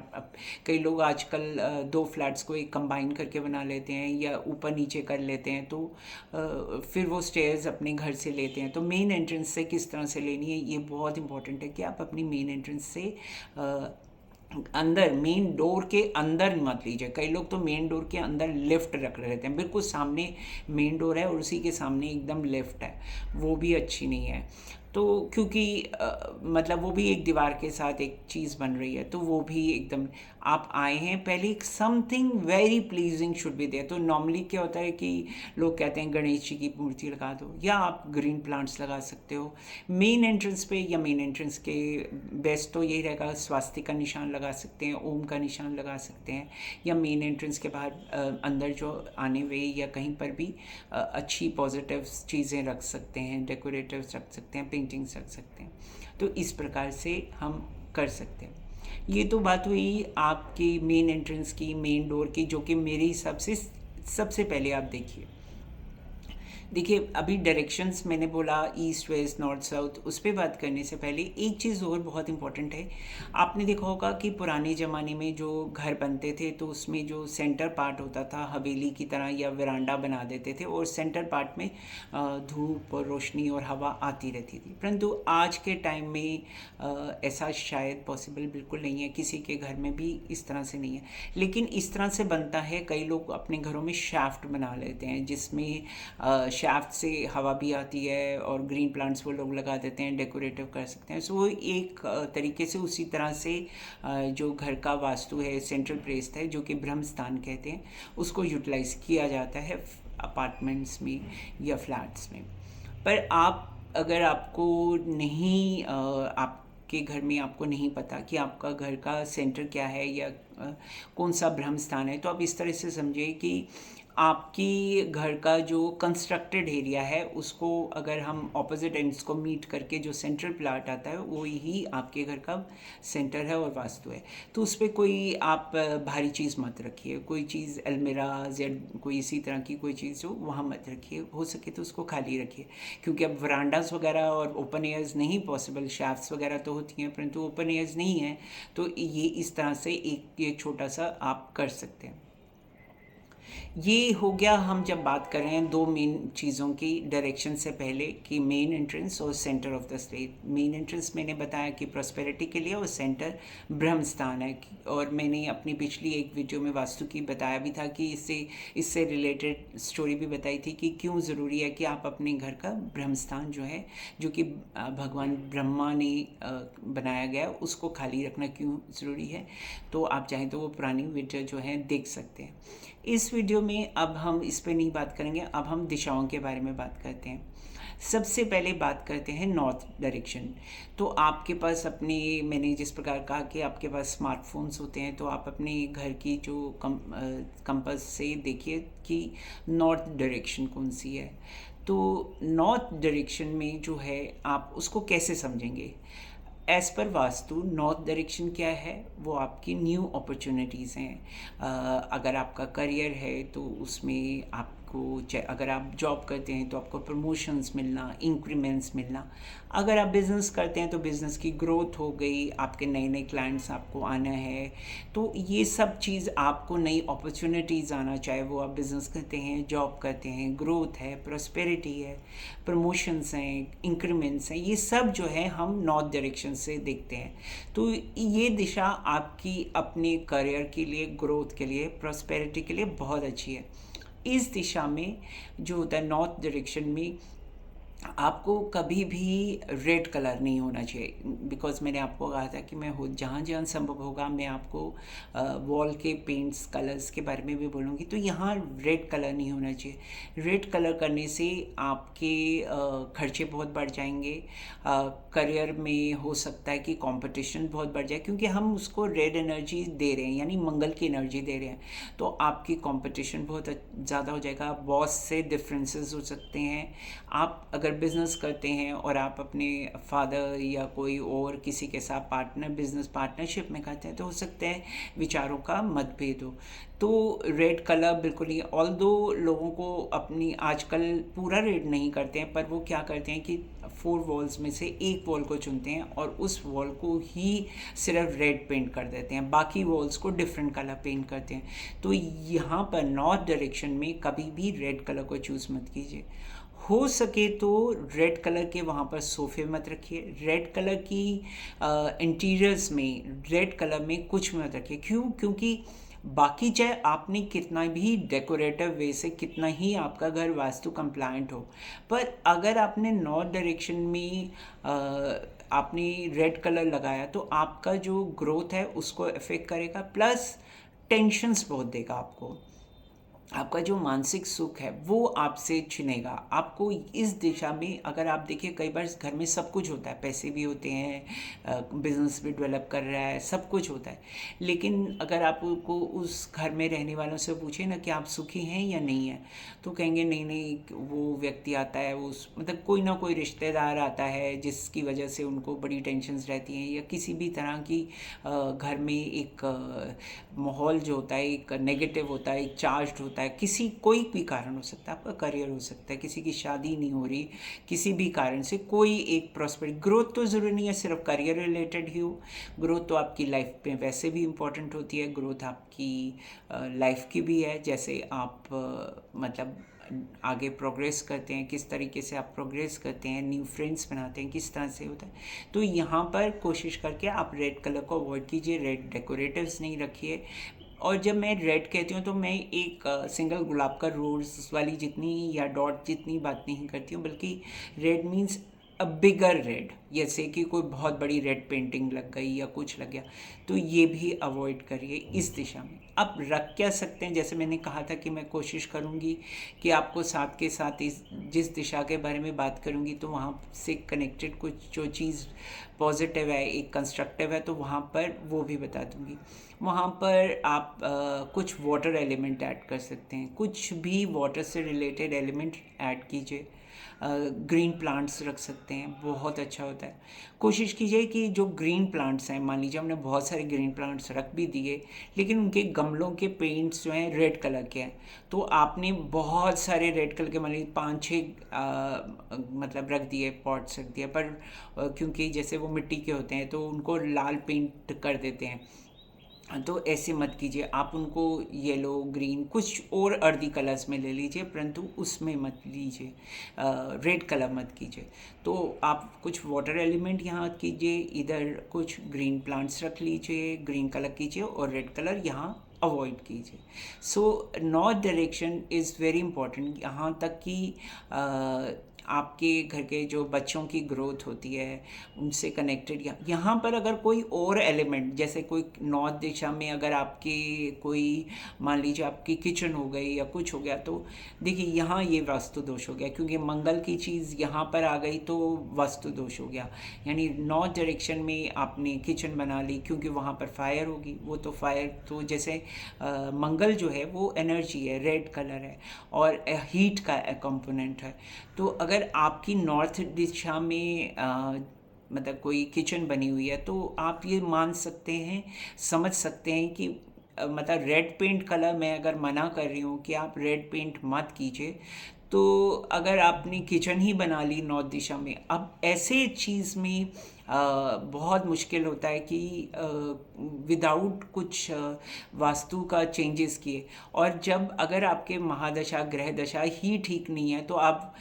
कई लोग आजकल दो फ्लैट्स को एक कंबाइन करके बना लेते हैं या ऊपर नीचे कर लेते हैं, तो फिर वो स्टेयर्स अपने घर से लेते हैं। तो मेन एंट्रेंस से किस तरह से लेनी है, ये बहुत इंपॉर्टेंट है कि आप अपनी मेन एंट्रेंस से अंदर, मेन डोर के अंदर मत लीजिए। कई लोग तो मेन डोर के अंदर लिफ्ट रख लेते हैं, बिल्कुल सामने मेन डोर है और उसी के सामने एकदम लिफ्ट है, वो भी अच्छी नहीं है। तो क्योंकि मतलब वो भी एक दीवार के साथ एक चीज़ बन रही है, तो वो भी एकदम, आप आए हैं पहले एक something very pleasing should be there. तो नॉर्मली क्या होता है कि लोग कहते हैं गणेश जी की मूर्ति लगा दो, या आप ग्रीन प्लांट्स लगा सकते हो मेन एंट्रेंस पे, या मेन एंट्रेंस के बेस्ट तो यही रहेगा, स्वास्तिक का निशान लगा सकते हैं, ओम का निशान लगा सकते हैं, या मेन एंट्रेंस के बाहर अंदर जो आने वे या कहीं पर भी अच्छी पॉजिटिव चीज़ें रख सकते हैं, डेकोरेटिव्स रख सकते हैं, पेंटिंग्स रख सकते हैं। तो इस प्रकार से हम कर सकते हैं। ये तो बात हुई आपकी मेन एंट्रेंस की, मेन डोर की, जो कि मेरे हिसाब से सबसे पहले आप देखिए अभी डायरेक्शंस मैंने बोला ईस्ट वेस्ट नॉर्थ साउथ, उस पर बात करने से पहले एक चीज़ और बहुत इंपॉर्टेंट है। आपने देखा होगा कि पुराने ज़माने में जो घर बनते थे तो उसमें जो सेंटर पार्ट होता था हवेली की तरह या वरांडा बना देते थे, और सेंटर पार्ट में धूप और रोशनी और हवा आती रहती थी। परंतु आज के टाइम में ऐसा शायद पॉसिबल बिल्कुल नहीं है, किसी के घर में भी इस तरह से नहीं है। लेकिन इस तरह से बनता है, कई लोग अपने घरों में शाफ्ट बना लेते हैं जिसमें शाफ्ट से हवा भी आती है, और ग्रीन प्लांट्स वो लोग लगा देते हैं, डेकोरेटिव कर सकते हैं। सो वो एक तरीके से उसी तरह से जो घर का वास्तु है, सेंट्रल प्लेस है जो कि ब्रह्म स्थान कहते हैं, उसको यूटिलाइज किया जाता है अपार्टमेंट्स में या फ्लैट्स में। पर आप अगर आपको नहीं आपके घर में आपको नहीं पता कि आपका घर का सेंटर क्या है या कौन सा ब्रह्म स्थान है, तो आप इस तरह से समझिए कि आपकी घर का जो कंस्ट्रक्टेड एरिया है उसको अगर हम ऑपोजिट एंड्स को मीट करके जो सेंट्रल प्लाट आता है वो ही आपके घर का सेंटर है और वास्तु है। तो उस पर कोई आप भारी चीज़ मत रखिए, कोई चीज़ अलमीराज या कोई इसी तरह की कोई चीज़ हो वहाँ मत रखिए, हो सके तो उसको खाली रखिए। क्योंकि अब वरांडास वगैरह और ओपन एयर्स नहीं पॉसिबल, शाफ्ट्स वगैरह तो होती हैं परंतु ओपन एयर्स नहीं है, तो ये इस तरह से एक ये छोटा सा आप कर सकते हैं। ये हो गया, हम जब बात कर रहे हैं दो मेन चीज़ों की डायरेक्शन से पहले, कि मेन एंट्रेंस और centre of the state. Main entrance मैंने बताया कि प्रॉस्पेरिटी के लिए, और सेंटर ब्रह्म स्थान है। और मैंने अपनी पिछली एक वीडियो में वास्तु की बताया भी था कि इससे रिलेटेड स्टोरी भी बताई थी कि क्यों ज़रूरी है कि आप अपने घर का ब्रह्म स्थान जो है, जो कि भगवान ब्रह्मा ने बनाया गया, उसको खाली रखना क्यों ज़रूरी है। तो आप चाहें तो वो पुरानी वीडियो जो है देख सकते हैं। इस वीडियो में अब हम इस पे नहीं बात करेंगे, अब हम दिशाओं के बारे में बात करते हैं। सबसे पहले बात करते हैं नॉर्थ डायरेक्शन। तो आपके पास अपने, मैंने जिस प्रकार कहा कि आपके पास स्मार्टफोन्स होते हैं, तो आप अपने घर की जो कंपास से देखिए कि नॉर्थ डायरेक्शन कौन सी है। तो नॉर्थ डायरेक्शन में जो है आप उसको कैसे समझेंगे। As per vastu north direction क्या है, वो आपकी न्यू अपॉर्चुनिटीज़ हैं। अगर आपका करियर है तो उसमें आपको, अगर आप जॉब करते हैं तो आपको प्रमोशंस मिलना, इंक्रीमेंट्स मिलना। अगर आप बिज़नेस करते हैं तो बिज़नेस की ग्रोथ हो गई, आपके नए नए क्लाइंट्स आपको आना है। तो ये सब चीज़ आपको नई अपॉर्चुनिटीज़ आना, चाहे वो आप बिज़नेस करते हैं, जॉब करते हैं, ग्रोथ है, प्रॉस्पेरिटी है, प्रमोशंस हैं, इंक्रीमेंट्स हैं, ये सब जो है हम नॉर्थ डायरेक्शन से देखते हैं। तो ये दिशा आपकी अपने करियर के लिए, ग्रोथ के लिए, प्रॉस्पेरिटी के लिए बहुत अच्छी है। इस दिशा में जो होता है नॉर्थ डायरेक्शन में, आपको कभी भी रेड कलर नहीं होना चाहिए। बिकॉज मैंने आपको कहा था कि मैं जहाँ जहाँ संभव होगा मैं आपको वॉल के पेंट्स कलर्स के बारे में भी बोलूँगी। तो यहाँ रेड कलर नहीं होना चाहिए। रेड कलर करने से आपके खर्चे बहुत बढ़ जाएंगे। करियर में हो सकता है कि कंपटीशन बहुत बढ़ जाए, क्योंकि हम उसको रेड एनर्जी दे रहे हैं, यानी मंगल की एनर्जी दे रहे हैं। तो आपकी कंपटीशन बहुत ज़्यादा हो जाएगा, बॉस से डिफरेंसेस हो सकते हैं। आप अगर बिज़नेस करते हैं और आप अपने फादर या कोई और किसी के साथ बिज़नेस पार्टनरशिप में करते हैं, तो हो सकता है विचारों का मतभेद हो। तो रेड कलर बिल्कुल ही, ऑल्दो लोगों को अपनी आजकल पूरा रेड नहीं करते हैं, पर वो क्या करते हैं कि 4 वॉल्स में से एक वॉल को चुनते हैं और उस वॉल को ही सिर्फ रेड पेंट कर देते हैं, बाकी वॉल्स को डिफरेंट कलर पेंट करते हैं। तो यहाँ पर नॉर्थ डायरेक्शन में कभी भी रेड कलर को चूज़ मत कीजिए। हो सके तो रेड कलर के वहाँ पर सोफ़े मत रखिए। रेड कलर की इंटीरियर्स में रेड कलर में कुछ मत रखिए। क्यों? क्योंकि बाकी चाहे आपने कितना भी डेकोरेटिव वे से कितना ही आपका घर वास्तु कंप्लायंट हो, पर अगर आपने नॉर्थ डायरेक्शन में आपने रेड कलर लगाया तो आपका जो ग्रोथ है उसको अफेक्ट करेगा, प्लस टेंशन्स बहुत देगा आपको। आपका जो मानसिक सुख है वो आपसे छिनेगा। आपको इस दिशा में, अगर आप देखिए कई बार घर में सब कुछ होता है, पैसे भी होते हैं, बिजनेस भी डेवलप कर रहा है, सब कुछ होता है, लेकिन अगर आपको उस घर में रहने वालों से पूछे ना कि आप सुखी हैं या नहीं हैं, तो कहेंगे नहीं नहीं, वो व्यक्ति आता है, उस मतलब कोई ना कोई रिश्तेदार आता है जिसकी वजह से उनको बड़ी टेंशन्स रहती हैं, या किसी भी तरह की घर में एक माहौल जो होता है एक नेगेटिव होता है, एक चार्ज्ड होता है, किसी कोई भी कारण हो सकता है, आपका करियर हो सकता है, किसी की शादी नहीं हो रही, किसी भी कारण से कोई एक प्रॉस्पेरिटी ग्रोथ, तो ज़रूरी नहीं है सिर्फ करियर रिलेटेड ही हो, ग्रोथ तो आपकी लाइफ में वैसे भी इम्पोर्टेंट होती है। ग्रोथ आपकी लाइफ की भी है, जैसे आप मतलब आगे प्रोग्रेस करते हैं, किस तरीके से आप प्रोग्रेस करते हैं, न्यू फ्रेंड्स बनाते हैं, किस तरह से होता है। तो यहाँ पर कोशिश करके आप रेड कलर को अवॉइड कीजिए, रेड डेकोरेटिव्स नहीं रखिए। और जब मैं रेड कहती हूँ तो मैं एक सिंगल गुलाब का रोज़ वाली जितनी या डॉट जितनी बात नहीं करती हूँ, बल्कि रेड मीन्स अ बिगर रेड, जैसे कि कोई बहुत बड़ी रेड पेंटिंग लग गई या कुछ लग गया, तो ये भी अवॉइड करिए इस दिशा में। अब रख क्या सकते हैं, जैसे मैंने कहा था कि मैं कोशिश करूँगी कि आपको साथ के साथ जिस दिशा के बारे में बात करूँगी तो वहाँ से कनेक्टेड कुछ जो चीज़ पॉजिटिव है, एक कंस्ट्रक्टिव है, तो वहाँ पर वो भी बता दूँगी। वहाँ पर आप कुछ वाटर एलिमेंट ऐड कर सकते हैं, कुछ भी वाटर से रिलेटेड एलिमेंट ऐड कीजिए। ग्रीन प्लांट्स रख सकते हैं, बहुत अच्छा होता है। कोशिश कीजिए कि जो ग्रीन प्लांट्स हैं, मान लीजिए हमने बहुत सारे ग्रीन प्लांट्स रख भी दिए, लेकिन उनके गमलों के पेंट्स जो हैं रेड कलर के हैं, तो आपने बहुत सारे रेड कलर के मान लीजिए 5-6 मतलब रख दिए, पॉट्स रख दिए, पर क्योंकि जैसे वो मिट्टी के होते हैं तो उनको लाल पेंट कर देते हैं, तो ऐसे मत कीजिए। आप उनको येलो, ग्रीन, कुछ और अर्दी कलर्स में ले लीजिए, परंतु उसमें मत लीजिए, रेड कलर मत कीजिए। तो आप कुछ वाटर एलिमेंट यहाँ कीजिए, इधर कुछ ग्रीन प्लांट्स रख लीजिए, ग्रीन कलर कीजिए, और रेड कलर यहाँ अवॉइड कीजिए। So north direction is very important, यहाँ तक कि आपके घर के जो बच्चों की ग्रोथ होती है उनसे कनेक्टेड। यहाँ पर अगर कोई और एलिमेंट, जैसे कोई नॉर्थ दिशा में अगर आपके कोई मान लीजिए आपकी किचन हो गई या कुछ हो गया, तो देखिए यहाँ ये वास्तु दोष हो गया, क्योंकि मंगल की चीज़ यहाँ पर आ गई तो वास्तु दोष हो गया। यानी नॉर्थ डायरेक्शन में आपने किचन बना ली, क्योंकि वहाँ पर फायर होगी, वो तो फायर तो जैसे मंगल जो है वो एनर्जी है, रेड कलर है और हीट का कंपोनेंट है। तो अगर आपकी नॉर्थ दिशा में मतलब कोई किचन बनी हुई है, तो आप ये मान सकते हैं, समझ सकते हैं कि मतलब रेड पेंट कलर मैं अगर मना कर रही हूँ कि आप रेड पेंट मत कीजिए, तो अगर आपने किचन ही बना ली नॉर्थ दिशा में, अब ऐसे चीज़ में बहुत मुश्किल होता है कि विदाउट कुछ वास्तु का चेंजेस किए, और जब अगर आपके महादशा ग्रह दशा ही ठीक नहीं है, तो आप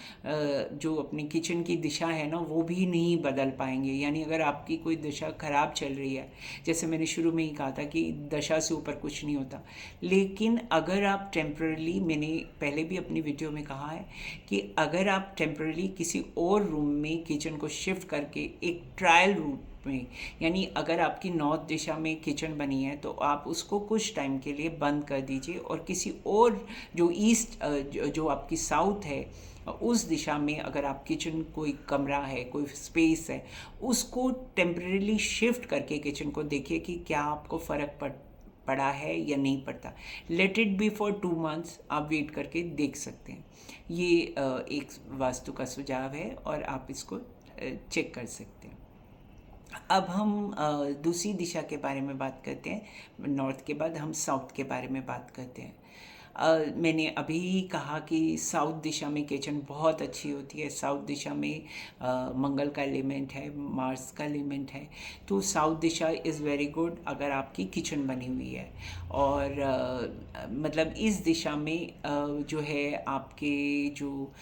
जो अपनी किचन की दिशा है ना वो भी नहीं बदल पाएंगे। यानी अगर आपकी कोई दशा खराब चल रही है, जैसे मैंने शुरू में ही कहा था कि दशा से ऊपर कुछ नहीं होता, लेकिन अगर आप टेम्पररी, मैंने पहले भी अपनी वीडियो में कहा है कि अगर आप टेम्पररी किसी और रूम में किचन को शिफ्ट करके एक ट्रायल रूट में, यानी अगर आपकी नॉर्थ दिशा में किचन बनी है तो आप उसको कुछ टाइम के लिए बंद कर दीजिए, और किसी और जो ईस्ट जो आपकी साउथ है उस दिशा में अगर आप किचन, कोई कमरा है, कोई स्पेस है, उसको टेम्परेली शिफ्ट करके किचन को देखिए कि क्या आपको फ़र्क पड़ा है या नहीं पड़ता। Let it be for 2 months, आप वेट करके देख सकते हैं। ये एक वास्तु का सुझाव है और आप इसको चेक कर सकते हैं। अब हम दूसरी दिशा के बारे में बात करते हैं। नॉर्थ के बाद हम साउथ के बारे में बात करते हैं। मैंने अभी कहा कि साउथ दिशा में किचन बहुत अच्छी होती है। साउथ दिशा में मंगल का एलिमेंट है, मार्स का एलिमेंट है, तो south Disha is very good अगर आपकी किचन बनी हुई है। और मतलब इस दिशा में जो है आपके जो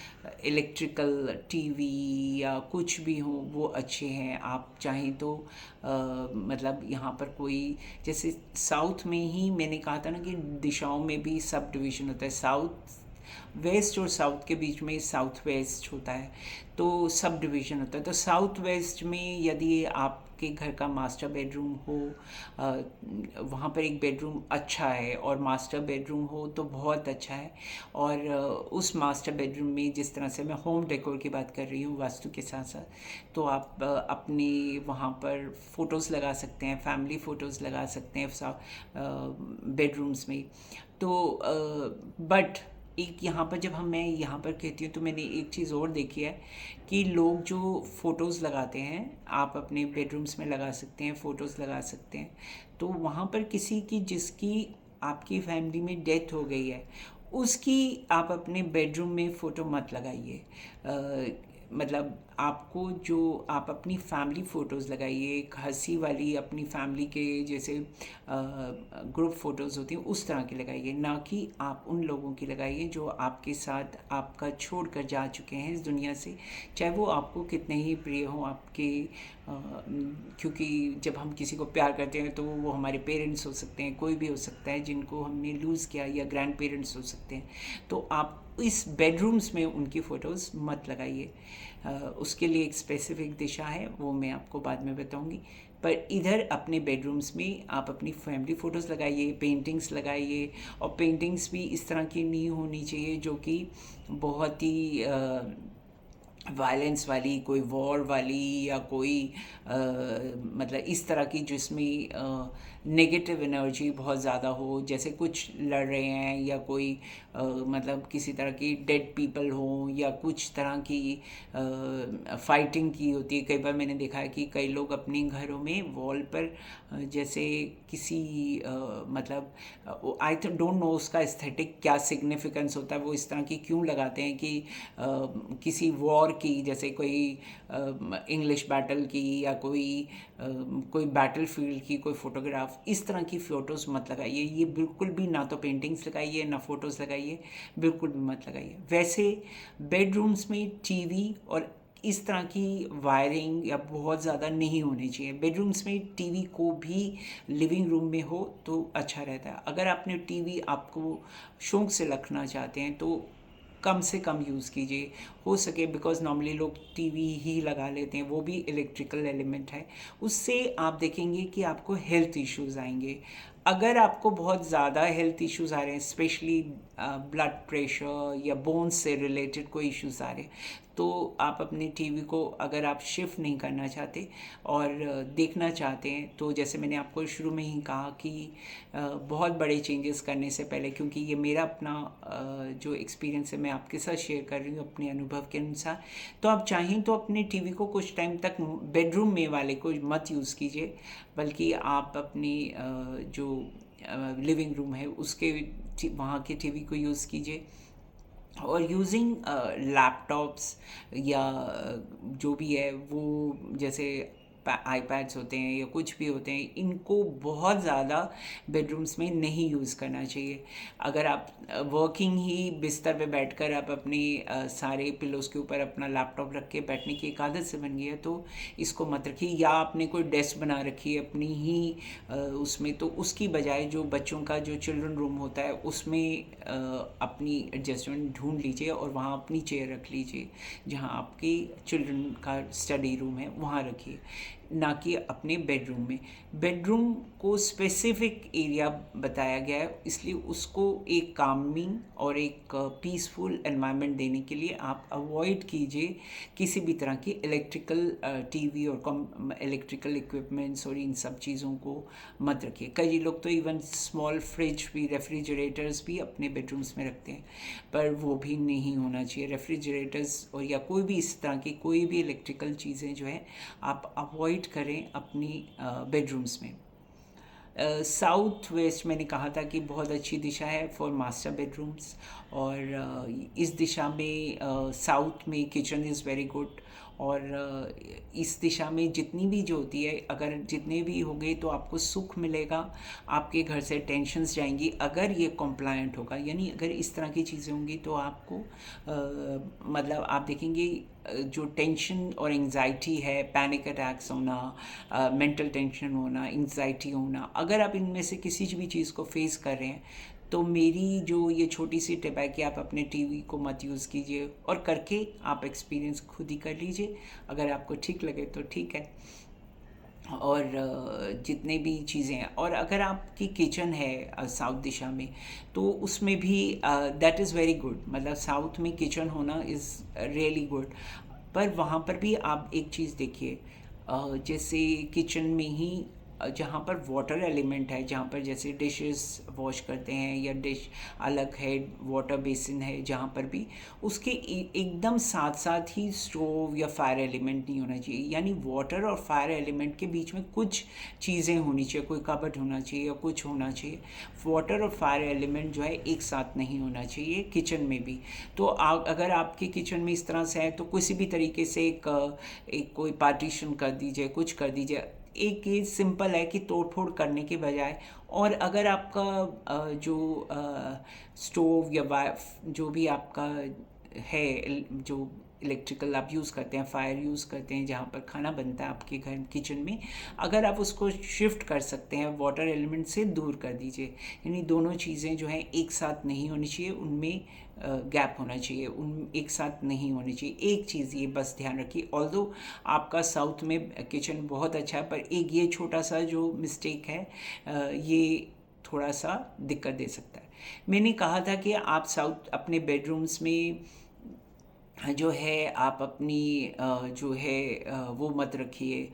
इलेक्ट्रिकल टीवी या कुछ भी हो वो अच्छे हैं। आप चाहें तो मतलब यहाँ पर कोई, जैसे साउथ में ही मैंने कहा था ना कि दिशाओं में भी सब डिवीज़न होता है। साउथ वेस्ट और साउथ के बीच में साउथ वेस्ट होता है, तो सब डिवीज़न होता है। तो साउथ वेस्ट में यदि आपके घर का मास्टर बेडरूम हो, वहाँ पर एक बेडरूम अच्छा है और मास्टर बेडरूम हो तो बहुत अच्छा है। और उस मास्टर बेडरूम में, जिस तरह से मैं होम डेकोर की बात कर रही हूँ वास्तु के साथ साथ, तो आप अपने वहाँ पर फ़ोटोज़ लगा सकते हैं, फैमिली फ़ोटोज़ लगा सकते हैं बेडरूम्स में। तो बट एक यहाँ पर जब मैं यहाँ पर कहती हूँ तो मैंने एक चीज़ और देखी है कि लोग जो फ़ोटोज़ लगाते हैं, आप अपने बेडरूम्स में लगा सकते हैं, फ़ोटोज़ लगा सकते हैं। तो वहाँ पर किसी की, जिसकी आपकी फैमिली में डेथ हो गई है, उसकी आप अपने बेडरूम में फ़ोटो मत लगाइए। मतलब आपको जो आप अपनी फैमिली फ़ोटोज़ लगाइए, एक हंसी वाली अपनी फैमिली के जैसे ग्रुप फ़ोटोज़ होती हैं उस तरह की लगाइए, ना कि आप उन लोगों की लगाइए जो आपके साथ आपका छोड़ कर जा चुके हैं इस दुनिया से, चाहे वो आपको कितने ही प्रिय हों आपके। क्योंकि जब हम किसी को प्यार करते हैं तो वो हमारे पेरेंट्स हो सकते हैं, कोई भी हो सकता है जिनको हमने लूज़ किया, या ग्रैंड पेरेंट्स हो सकते हैं। तो आप इस बेडरूम्स में उनकी फ़ोटोज़ मत लगाइए। उसके लिए एक स्पेसिफ़िक दिशा है, वो मैं आपको बाद में बताऊंगी। पर इधर अपने बेडरूम्स में आप अपनी फैमिली फ़ोटोज़ लगाइए, पेंटिंग्स लगाइए। और पेंटिंग्स भी इस तरह की नहीं होनी चाहिए जो कि बहुत ही वायलेंस वाली, कोई वॉर वाली, या कोई मतलब इस तरह की जिसमें नेगेटिव एनर्जी बहुत ज़्यादा हो, जैसे कुछ लड़ रहे हैं या कोई मतलब किसी तरह की डेड पीपल हो, या कुछ तरह की फाइटिंग की होती है। कई बार मैंने देखा है कि कई लोग अपने घरों में वॉल पर जैसे किसी मतलब आई डोंट नो उसका एस्थेटिक क्या सिग्निफिकेंस होता है, वो इस तरह की क्यों लगाते हैं कि किसी वॉर की, जैसे कोई इंग्लिश बैटल की, या कोई बैटल फील्ड की कोई फ़ोटोग्राफ, इस तरह की फ़ोटोज़ मत लगाइए। ये बिल्कुल भी, ना तो पेंटिंग्स लगाइए ना फ़ोटोज़ लगाइए, बिल्कुल भी मत लगाइए। वैसे बेडरूम्स में टीवी और इस तरह की वायरिंग या बहुत ज़्यादा नहीं होनी चाहिए। बेडरूम्स में टीवी को भी लिविंग रूम में हो तो अच्छा रहता है। अगर आपने टीवी आपको शौक़ से रखना चाहते हैं तो कम से कम यूज़ कीजिए हो सके, बिकॉज़ नॉर्मली लोग टीवी ही लगा लेते हैं, वो भी इलेक्ट्रिकल एलिमेंट है। उससे आप देखेंगे कि आपको हेल्थ इश्यूज़ आएंगे। अगर आपको बहुत ज़्यादा हेल्थ इश्यूज़ आ रहे हैं, स्पेशली ब्लड प्रेशर या बोन्स से रिलेटेड कोई इश्यूज़ आ रहे हैं, तो आप अपने टीवी को अगर आप शिफ्ट नहीं करना चाहते और देखना चाहते हैं, तो जैसे मैंने आपको शुरू में ही कहा कि बहुत बड़े चेंजेस करने से पहले, क्योंकि ये मेरा अपना जो एक्सपीरियंस है मैं आपके साथ शेयर कर रही हूँ अपने अनुभव के अनुसार, तो आप चाहें तो अपने टीवी को कुछ टाइम तक बेडरूम में वाले को मत यूज़ कीजिए, बल्कि आप अपनी जो लिविंग रूम है उसके वहाँ के टीवी को यूज़ कीजिए। और यूजिंग लैपटॉप्स या जो भी है वो, जैसे आईपैड्स होते हैं या कुछ भी होते हैं, इनको बहुत ज़्यादा बेडरूम्स में नहीं यूज़ करना चाहिए। अगर आप वर्किंग ही बिस्तर पे बैठकर आप अपनी सारे पिलोज़ के ऊपर अपना लैपटॉप रख के बैठने की एक आदत से बन गई है तो इसको मत रखिए। या आपने कोई डेस्क बना रखी है अपनी ही उसमें, तो उसकी बजाय जो बच्चों का जो चिल्ड्रन रूम होता है उसमें अपनी एडजस्टमेंट ढूंढ लीजिए और वहाँ अपनी चेयर रख लीजिए। जहाँ आपकी चिल्ड्रन का स्टडी रूम है वहाँ रखिए। ना कि अपने बेडरूम में। बेडरूम को स्पेसिफिक एरिया बताया गया है, इसलिए उसको एक कामिंग और एक पीसफुल एनवायरनमेंट देने के लिए आप अवॉइड कीजिए किसी भी तरह की इलेक्ट्रिकल टीवी और इलेक्ट्रिकल इक्विपमेंट्स और इन सब चीज़ों को मत रखिए। कई लोग तो इवन स्मॉल फ्रिज भी, रेफ्रिजरेटर्स भी अपने बेडरूम्स में रखते हैं, पर वो भी नहीं होना चाहिए। रेफ्रिजरेटर्स और या कोई भी इस तरह की कोई भी इलेक्ट्रिकल चीज़ें जो है आप अवॉइड करें अपनी बेडरूम्स में। साउथ वेस्ट मैंने कहा था कि बहुत अच्छी दिशा है फॉर मास्टर बेडरूम्स, और इस दिशा में साउथ में किचन इज़ वेरी गुड। और इस दिशा में जितनी भी जो होती है, अगर जितने भी हो गए तो आपको सुख मिलेगा, आपके घर से टेंशन्स जाएंगी अगर ये कॉम्प्लायंट होगा। यानी अगर इस तरह की चीज़ें होंगी तो आपको मतलब आप देखेंगे जो टेंशन और एंग्जाइटी है, पैनिक अटैक्स होना, मेंटल टेंशन होना, एंग्जाइटी होना, अगर आप इनमें से किसी भी चीज़ को फेस कर रहे हैं तो मेरी जो ये छोटी सी टिप है कि आप अपने टीवी को मत यूज़ कीजिए, और करके आप एक्सपीरियंस खुद ही कर लीजिए। अगर आपको ठीक लगे तो ठीक है। और जितने भी चीज़ें हैं, और अगर आपकी किचन है साउथ दिशा में तो उसमें भी दैट इज़ वेरी गुड। मतलब साउथ में किचन होना इज़ रियली गुड। पर वहाँ पर भी आप एक चीज़ देखिए, जैसे किचन में ही जहाँ पर वाटर एलिमेंट है, जहाँ पर जैसे डिशेस वॉश करते हैं या डिश अलग है, वाटर बेसिन है, जहाँ पर भी उसके एकदम साथ साथ ही स्टोव या फायर एलिमेंट नहीं होना चाहिए। यानी वाटर और फायर एलिमेंट के बीच में कुछ चीज़ें होनी चाहिए, कोई कबर्ड होना चाहिए या कुछ होना चाहिए। वाटर और फायर एलिमेंट जो है एक साथ नहीं होना चाहिए किचन में भी। तो अगर आपके किचन में इस तरह से है तो किसी भी तरीके से एक कोई पार्टीशन कर दीजिए, कुछ कर दीजिए। एक ये सिंपल है कि तोड़ फोड़ करने के बजाय, और अगर आपका जो स्टोव या जो भी आपका है, जो इलेक्ट्रिकल आप यूज़ करते हैं, फायर यूज़ करते हैं जहाँ पर खाना बनता है आपके घर किचन में, अगर आप उसको शिफ्ट कर सकते हैं वाटर एलिमेंट से दूर कर दीजिए। यानी दोनों चीज़ें जो हैं एक साथ नहीं होनी चाहिए, उनमें गैप होना चाहिए, उन एक साथ नहीं होनी चाहिए। एक चीज़ ये बस ध्यान रखिए, ऑल्दो आपका साउथ में किचन बहुत अच्छा है, पर एक ये छोटा सा जो मिस्टेक है ये थोड़ा सा दिक्कत दे सकता है। मैंने कहा था कि आप साउथ अपने बेडरूम्स में जो है आप अपनी जो है वो मत रखिए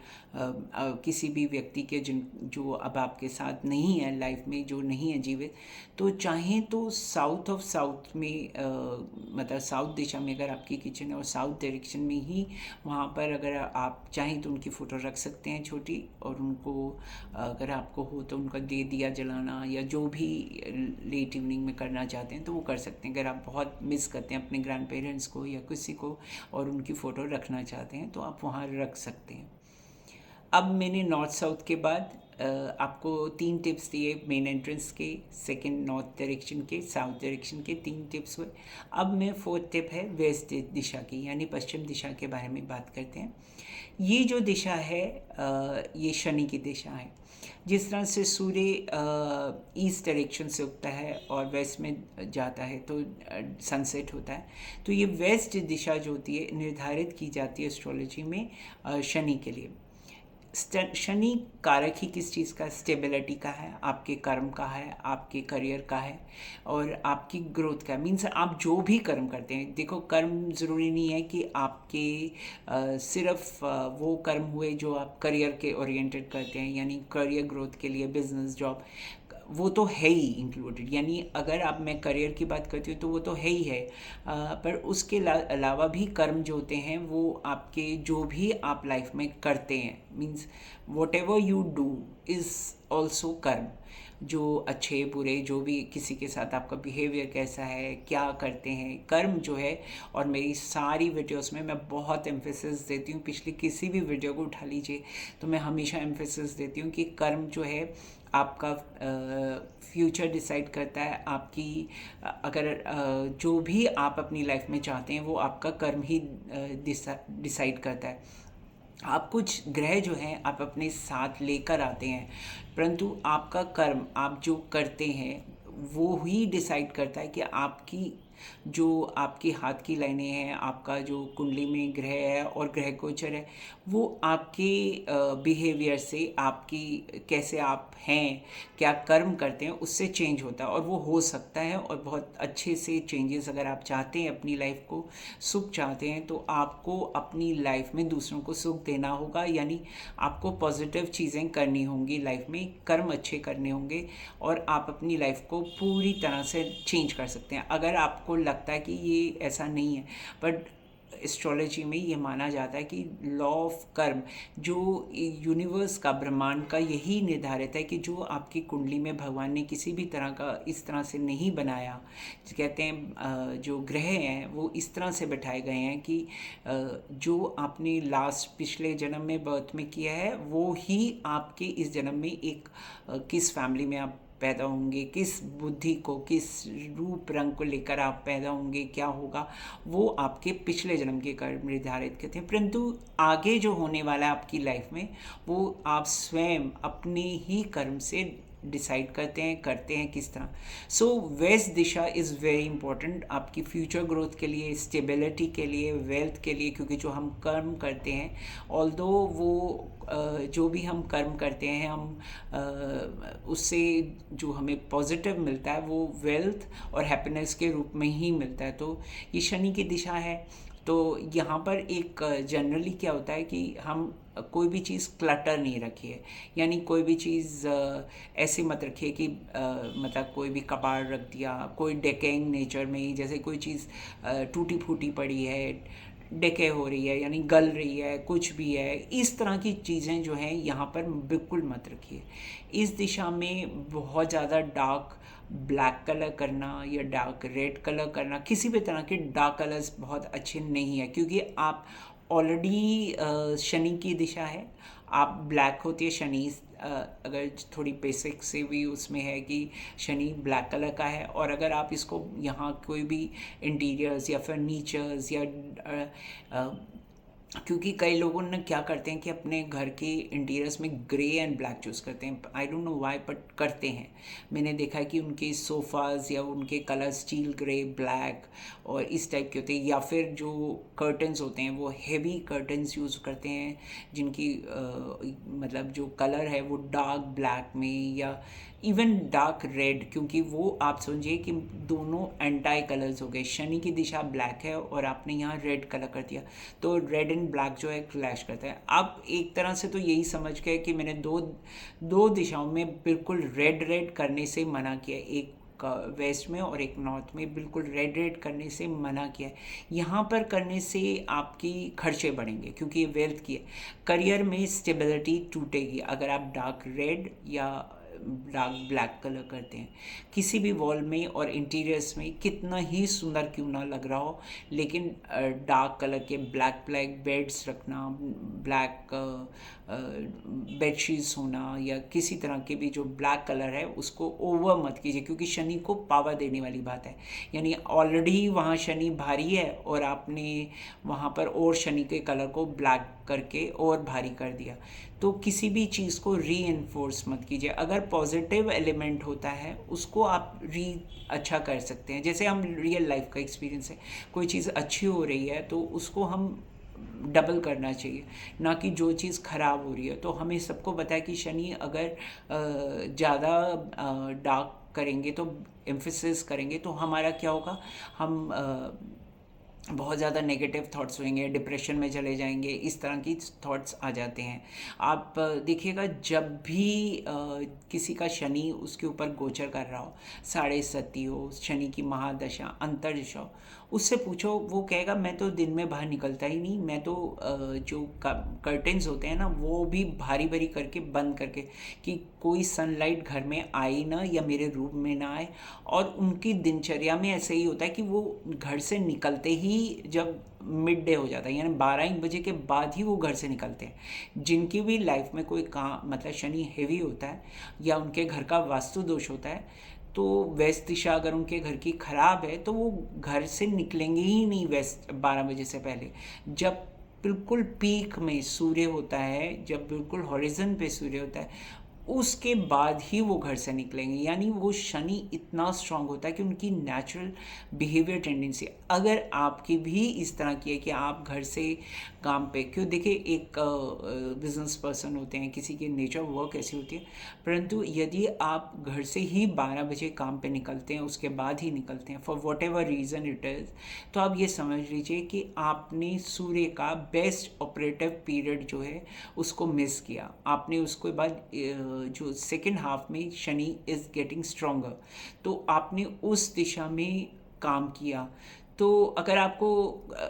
किसी भी व्यक्ति के जो अब आपके साथ नहीं है लाइफ में, जो नहीं है जीवित। तो चाहें तो साउथ ऑफ साउथ में मतलब साउथ दिशा में अगर आपकी किचन है और साउथ डायरेक्शन में ही, वहाँ पर अगर आप चाहें तो उनकी फ़ोटो रख सकते हैं छोटी, और उनको अगर आपको हो तो उनका दे दिया जलाना या जो भी लेट इवनिंग में करना चाहते हैं तो वो कर सकते हैं। अगर आप बहुत मिस करते हैं अपने ग्रैंड पेरेंट्स को या किसी को और उनकी फ़ोटो रखना चाहते हैं तो आप वहाँ रख सकते हैं। अब मैंने नॉर्थ साउथ के बाद आपको 3 टिप्स दिए, मेन एंट्रेंस के, सेकंड नॉर्थ डायरेक्शन के, साउथ डायरेक्शन के 3 टिप्स हुए। अब मैं 4th टिप है वेस्ट दिशा की, यानी पश्चिम दिशा के बारे में बात करते हैं। ये जो दिशा है ये शनि की दिशा है। जिस तरह से सूर्य ईस्ट डायरेक्शन से उगता है और वेस्ट में जाता है तो सनसेट होता है, तो ये वेस्ट दिशा जो होती है निर्धारित की जाती है एस्ट्रोलॉजी में शनि के लिए। शनि कारक ही किस चीज़ का, स्टेबिलिटी का है, आपके कर्म का है, आपके करियर का है और आपकी ग्रोथ का। मीन्स आप जो भी कर्म करते हैं, देखो कर्म ज़रूरी नहीं है कि आपके सिर्फ वो कर्म हुए जो आप करियर के ओरिएंटेड करते हैं, यानी करियर ग्रोथ के लिए बिजनेस जॉब, वो तो है ही इंक्लूडेड। यानी अगर आप मैं करियर की बात करती हूँ तो वो तो है ही है, पर उसके अलावा भी कर्म जो होते हैं वो आपके जो भी आप लाइफ में करते हैं, means what ever you do is also कर्म। जो अच्छे बुरे जो भी किसी के साथ आपका बिहेवियर कैसा है, क्या करते हैं, कर्म जो है। और मेरी सारी वीडियोस में मैं बहुत एम्फेसिस देती हूँ, पिछली किसी भी वीडियो को उठा लीजिए तो मैं हमेशा एम्फेसिस देती हूँ कि कर्म जो है आपका फ्यूचर डिसाइड करता है। आपकी अगर जो भी आप अपनी लाइफ में चाहते हैं वो आपका कर्म ही डिसाइड करता है। आप कुछ ग्रह जो हैं आप अपने साथ लेकर आते हैं, परंतु आपका कर्म आप जो करते हैं वो ही डिसाइड करता है कि आपकी जो आपकी हाथ की लाइनें हैं, आपका जो कुंडली में ग्रह है और ग्रह गोचर है, वो आपके बिहेवियर से, आपकी कैसे आप हैं, क्या कर्म करते हैं, उससे चेंज होता है। और वो हो सकता है, और बहुत अच्छे से चेंजेस अगर आप चाहते हैं, अपनी लाइफ को सुख चाहते हैं, तो आपको अपनी लाइफ में दूसरों को सुख देना होगा। यानी आपको पॉजिटिव चीज़ें करनी होंगी लाइफ में, कर्म अच्छे करने होंगे, और आप अपनी लाइफ को पूरी तरह से चेंज कर सकते हैं। अगर आपको लगता है कि ये ऐसा नहीं है, बट एस्ट्रोलॉजी में ये माना जाता है कि लॉ ऑफ कर्म, जो यूनिवर्स का, ब्रह्मांड का यही निर्धारित है कि जो आपकी कुंडली में भगवान ने किसी भी तरह का इस तरह से नहीं बनाया, कहते हैं जो ग्रह हैं वो इस तरह से बैठाए गए हैं कि जो आपने लास्ट पिछले जन्म में बर्थ में किया है, वो ही आपके इस जन्म में एक किस फैमिली में आप पैदा होंगे, किस बुद्धि को, किस रूप रंग को लेकर आप पैदा होंगे, क्या होगा, वो आपके पिछले जन्म के कर्म निर्धारित करते हैं। परंतु आगे जो होने वाला है आपकी लाइफ में, वो आप स्वयं अपने ही कर्म से डिसाइड करते हैं किस तरह। सो वेस्ट दिशा इज़ वेरी इंपॉर्टेंट आपकी फ्यूचर ग्रोथ के लिए, स्टेबिलिटी के लिए, वेल्थ के लिए, क्योंकि जो हम कर्म करते हैं, ऑल्दो वो जो भी हम कर्म करते हैं, हम उससे जो हमें पॉजिटिव मिलता है वो वेल्थ और हैप्पीनेस के रूप में ही मिलता है। तो ये शनि की दिशा है। तो यहाँ पर एक जनरली क्या होता है कि हम कोई भी चीज़ क्लटर नहीं रखिए। यानी कोई भी चीज़ ऐसे मत रखिए कि मतलब कोई भी कबाड़ रख दिया, कोई डेकेइंग नेचर में ही, जैसे कोई चीज़ टूटी फूटी पड़ी है, डेके हो रही है, यानी गल रही है, कुछ भी है, इस तरह की चीज़ें जो हैं यहाँ पर बिल्कुल मत रखिए। इस दिशा में बहुत ज़्यादा डार्क ब्लैक कलर करना या डार्क रेड कलर करना, किसी भी तरह के डार्क कलर्स बहुत अच्छे नहीं है, क्योंकि आप ऑलरेडी शनि की दिशा है, आप ब्लैक होती है शनि, अगर थोड़ी बेसिक से भी उसमें है कि शनि ब्लैक कलर का है। और अगर आप इसको यहाँ कोई भी इंटीरियर्स या फर्नीचर्स या क्योंकि कई लोगों ने क्या करते हैं कि अपने घर के इंटीरियर्स में ग्रे एंड ब्लैक चूज़ करते हैं। I don't know why, but करते हैं। मैंने देखा है कि उनके सोफ़ाज़ या उनके कलर स्टील ग्रे, ब्लैक और इस टाइप के होते हैं। या फिर जो कर्टन्स होते हैं वो हेवी कर्टन्स यूज़ करते हैं, जिनकी मतलब जो कलर है वो डार्क ब्लैक में या इवन डार्क रेड, क्योंकि वो आप समझिए कि दोनों एंटाई कलर्स हो गए। शनि की दिशा ब्लैक है और आपने यहाँ रेड कलर कर दिया, तो रेड एंड ब्लैक जो है क्लैश करता है। आप एक तरह से तो यही समझ गए कि मैंने दो दिशाओं में बिल्कुल रेड रेड करने से मना किया, एक वेस्ट में और एक नॉर्थ में बिल्कुल रेड रेड करने से मना किया है। यहाँ पर करने से आपकी खर्चे बढ़ेंगे, क्योंकि ये वेल्थ की है। करियर में स्टेबिलिटी टूटेगी अगर आप डार्क रेड या डार्क ब्लैक कलर करते हैं किसी भी वॉल में और इंटीरियर्स में, कितना ही सुंदर क्यों ना लग रहा हो, लेकिन डार्क कलर के ब्लैक ब्लैक बेड्स रखना, ब्लैक बेडशीट्स होना, या किसी तरह के भी जो ब्लैक कलर है उसको ओवर मत कीजिए, क्योंकि शनि को पावर देने वाली बात है। यानी ऑलरेडी वहाँ शनि भारी है और आपने वहाँ पर और शनि के कलर को ब्लैक करके और भारी कर दिया। तो किसी भी चीज़ को री एनफोर्स मत कीजिए। अगर पॉजिटिव एलिमेंट होता है उसको आप अच्छा कर सकते हैं। जैसे हम रियल लाइफ का एक्सपीरियंस है, कोई चीज़ अच्छी हो रही है तो उसको हम डबल करना चाहिए, ना कि जो चीज़ ख़राब हो रही है। तो हमें सबको पता है कि शनि अगर ज़्यादा डार्क करेंगे, तो एम्फेसिस करेंगे, तो हमारा क्या होगा, हम बहुत ज़्यादा नेगेटिव थॉट्स होंगे, डिप्रेशन में चले जाएंगे, इस तरह की थॉट्स आ जाते हैं। आप देखिएगा जब भी किसी का शनि उसके ऊपर गोचर कर रहा हो, साढ़े सती हो, शनि की महादशा, अंतर्दशा हो, उससे पूछो, वो कहेगा मैं तो दिन में बाहर निकलता ही नहीं, मैं तो जो कर्टेंस होते हैं ना वो भी भारी भारी करके बंद करके, कि कोई सनलाइट घर में आए ना या मेरे रूम में ना आए। और उनकी दिनचर्या में ऐसे ही होता है कि वो घर से निकलते ही, जब मिड डे हो जाता है यानी 12-1 बजे के बाद ही वो घर से निकलते हैं। जिनकी भी लाइफ में कोई काम मतलब शनि हेवी होता है या उनके घर का वास्तु दोष होता है, तो वेस्ट दिशा अगर उनके घर की ख़राब है तो वो घर से निकलेंगे ही नहीं वेस्ट 12 बजे से पहले। जब बिल्कुल पीक में सूर्य होता है, जब बिल्कुल हॉरिजन पे सूर्य होता है, उसके बाद ही वो घर से निकलेंगे। यानी वो शनि इतना स्ट्रांग होता है कि उनकी नेचुरल बिहेवियर टेंडेंसी, अगर आपकी भी इस तरह की है कि आप घर से काम पे, क्यों देखिए एक बिजनेस पर्सन होते हैं, किसी की नेचर वर्क ऐसी होती है, परंतु यदि आप घर से ही 12 बजे काम पे निकलते हैं, उसके बाद ही निकलते हैं for what ever reason it is, तो आप ये समझ लीजिए कि आपने सूर्य का बेस्ट ऑपरेटिव पीरियड जो है उसको मिस किया। आपने उसके बाद जो सेकेंड हाफ में शनि इज़ गेटिंग स्ट्रोंगर, तो आपने उस दिशा में काम किया। तो अगर आपको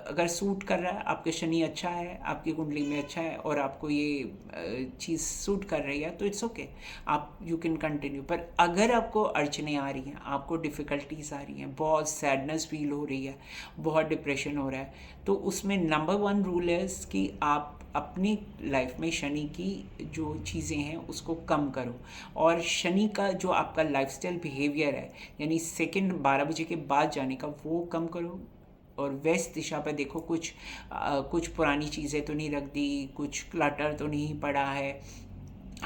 अगर सूट कर रहा है, आपके शनि अच्छा है, आपकी कुंडली में अच्छा है और आपको ये चीज़ सूट कर रही है, तो इट्स ओके, आप यू कैन कंटिन्यू। पर अगर आपको अड़चने आ रही हैं, आपको डिफ़िकल्टीज आ रही हैं, बहुत सैडनेस फील हो रही है, बहुत डिप्रेशन हो रहा है, तो उसमें नंबर वन रूल है कि आप अपनी लाइफ में शनि की जो चीज़ें हैं उसको कम करो। और शनि का जो आपका लाइफस्टाइल बिहेवियर है, यानी सेकंड 12 बजे के बाद जाने का, वो कम करो। और वेस्ट दिशा पर देखो, कुछ पुरानी चीज़ें तो नहीं रख दी, कुछ क्लटर तो नहीं पड़ा है।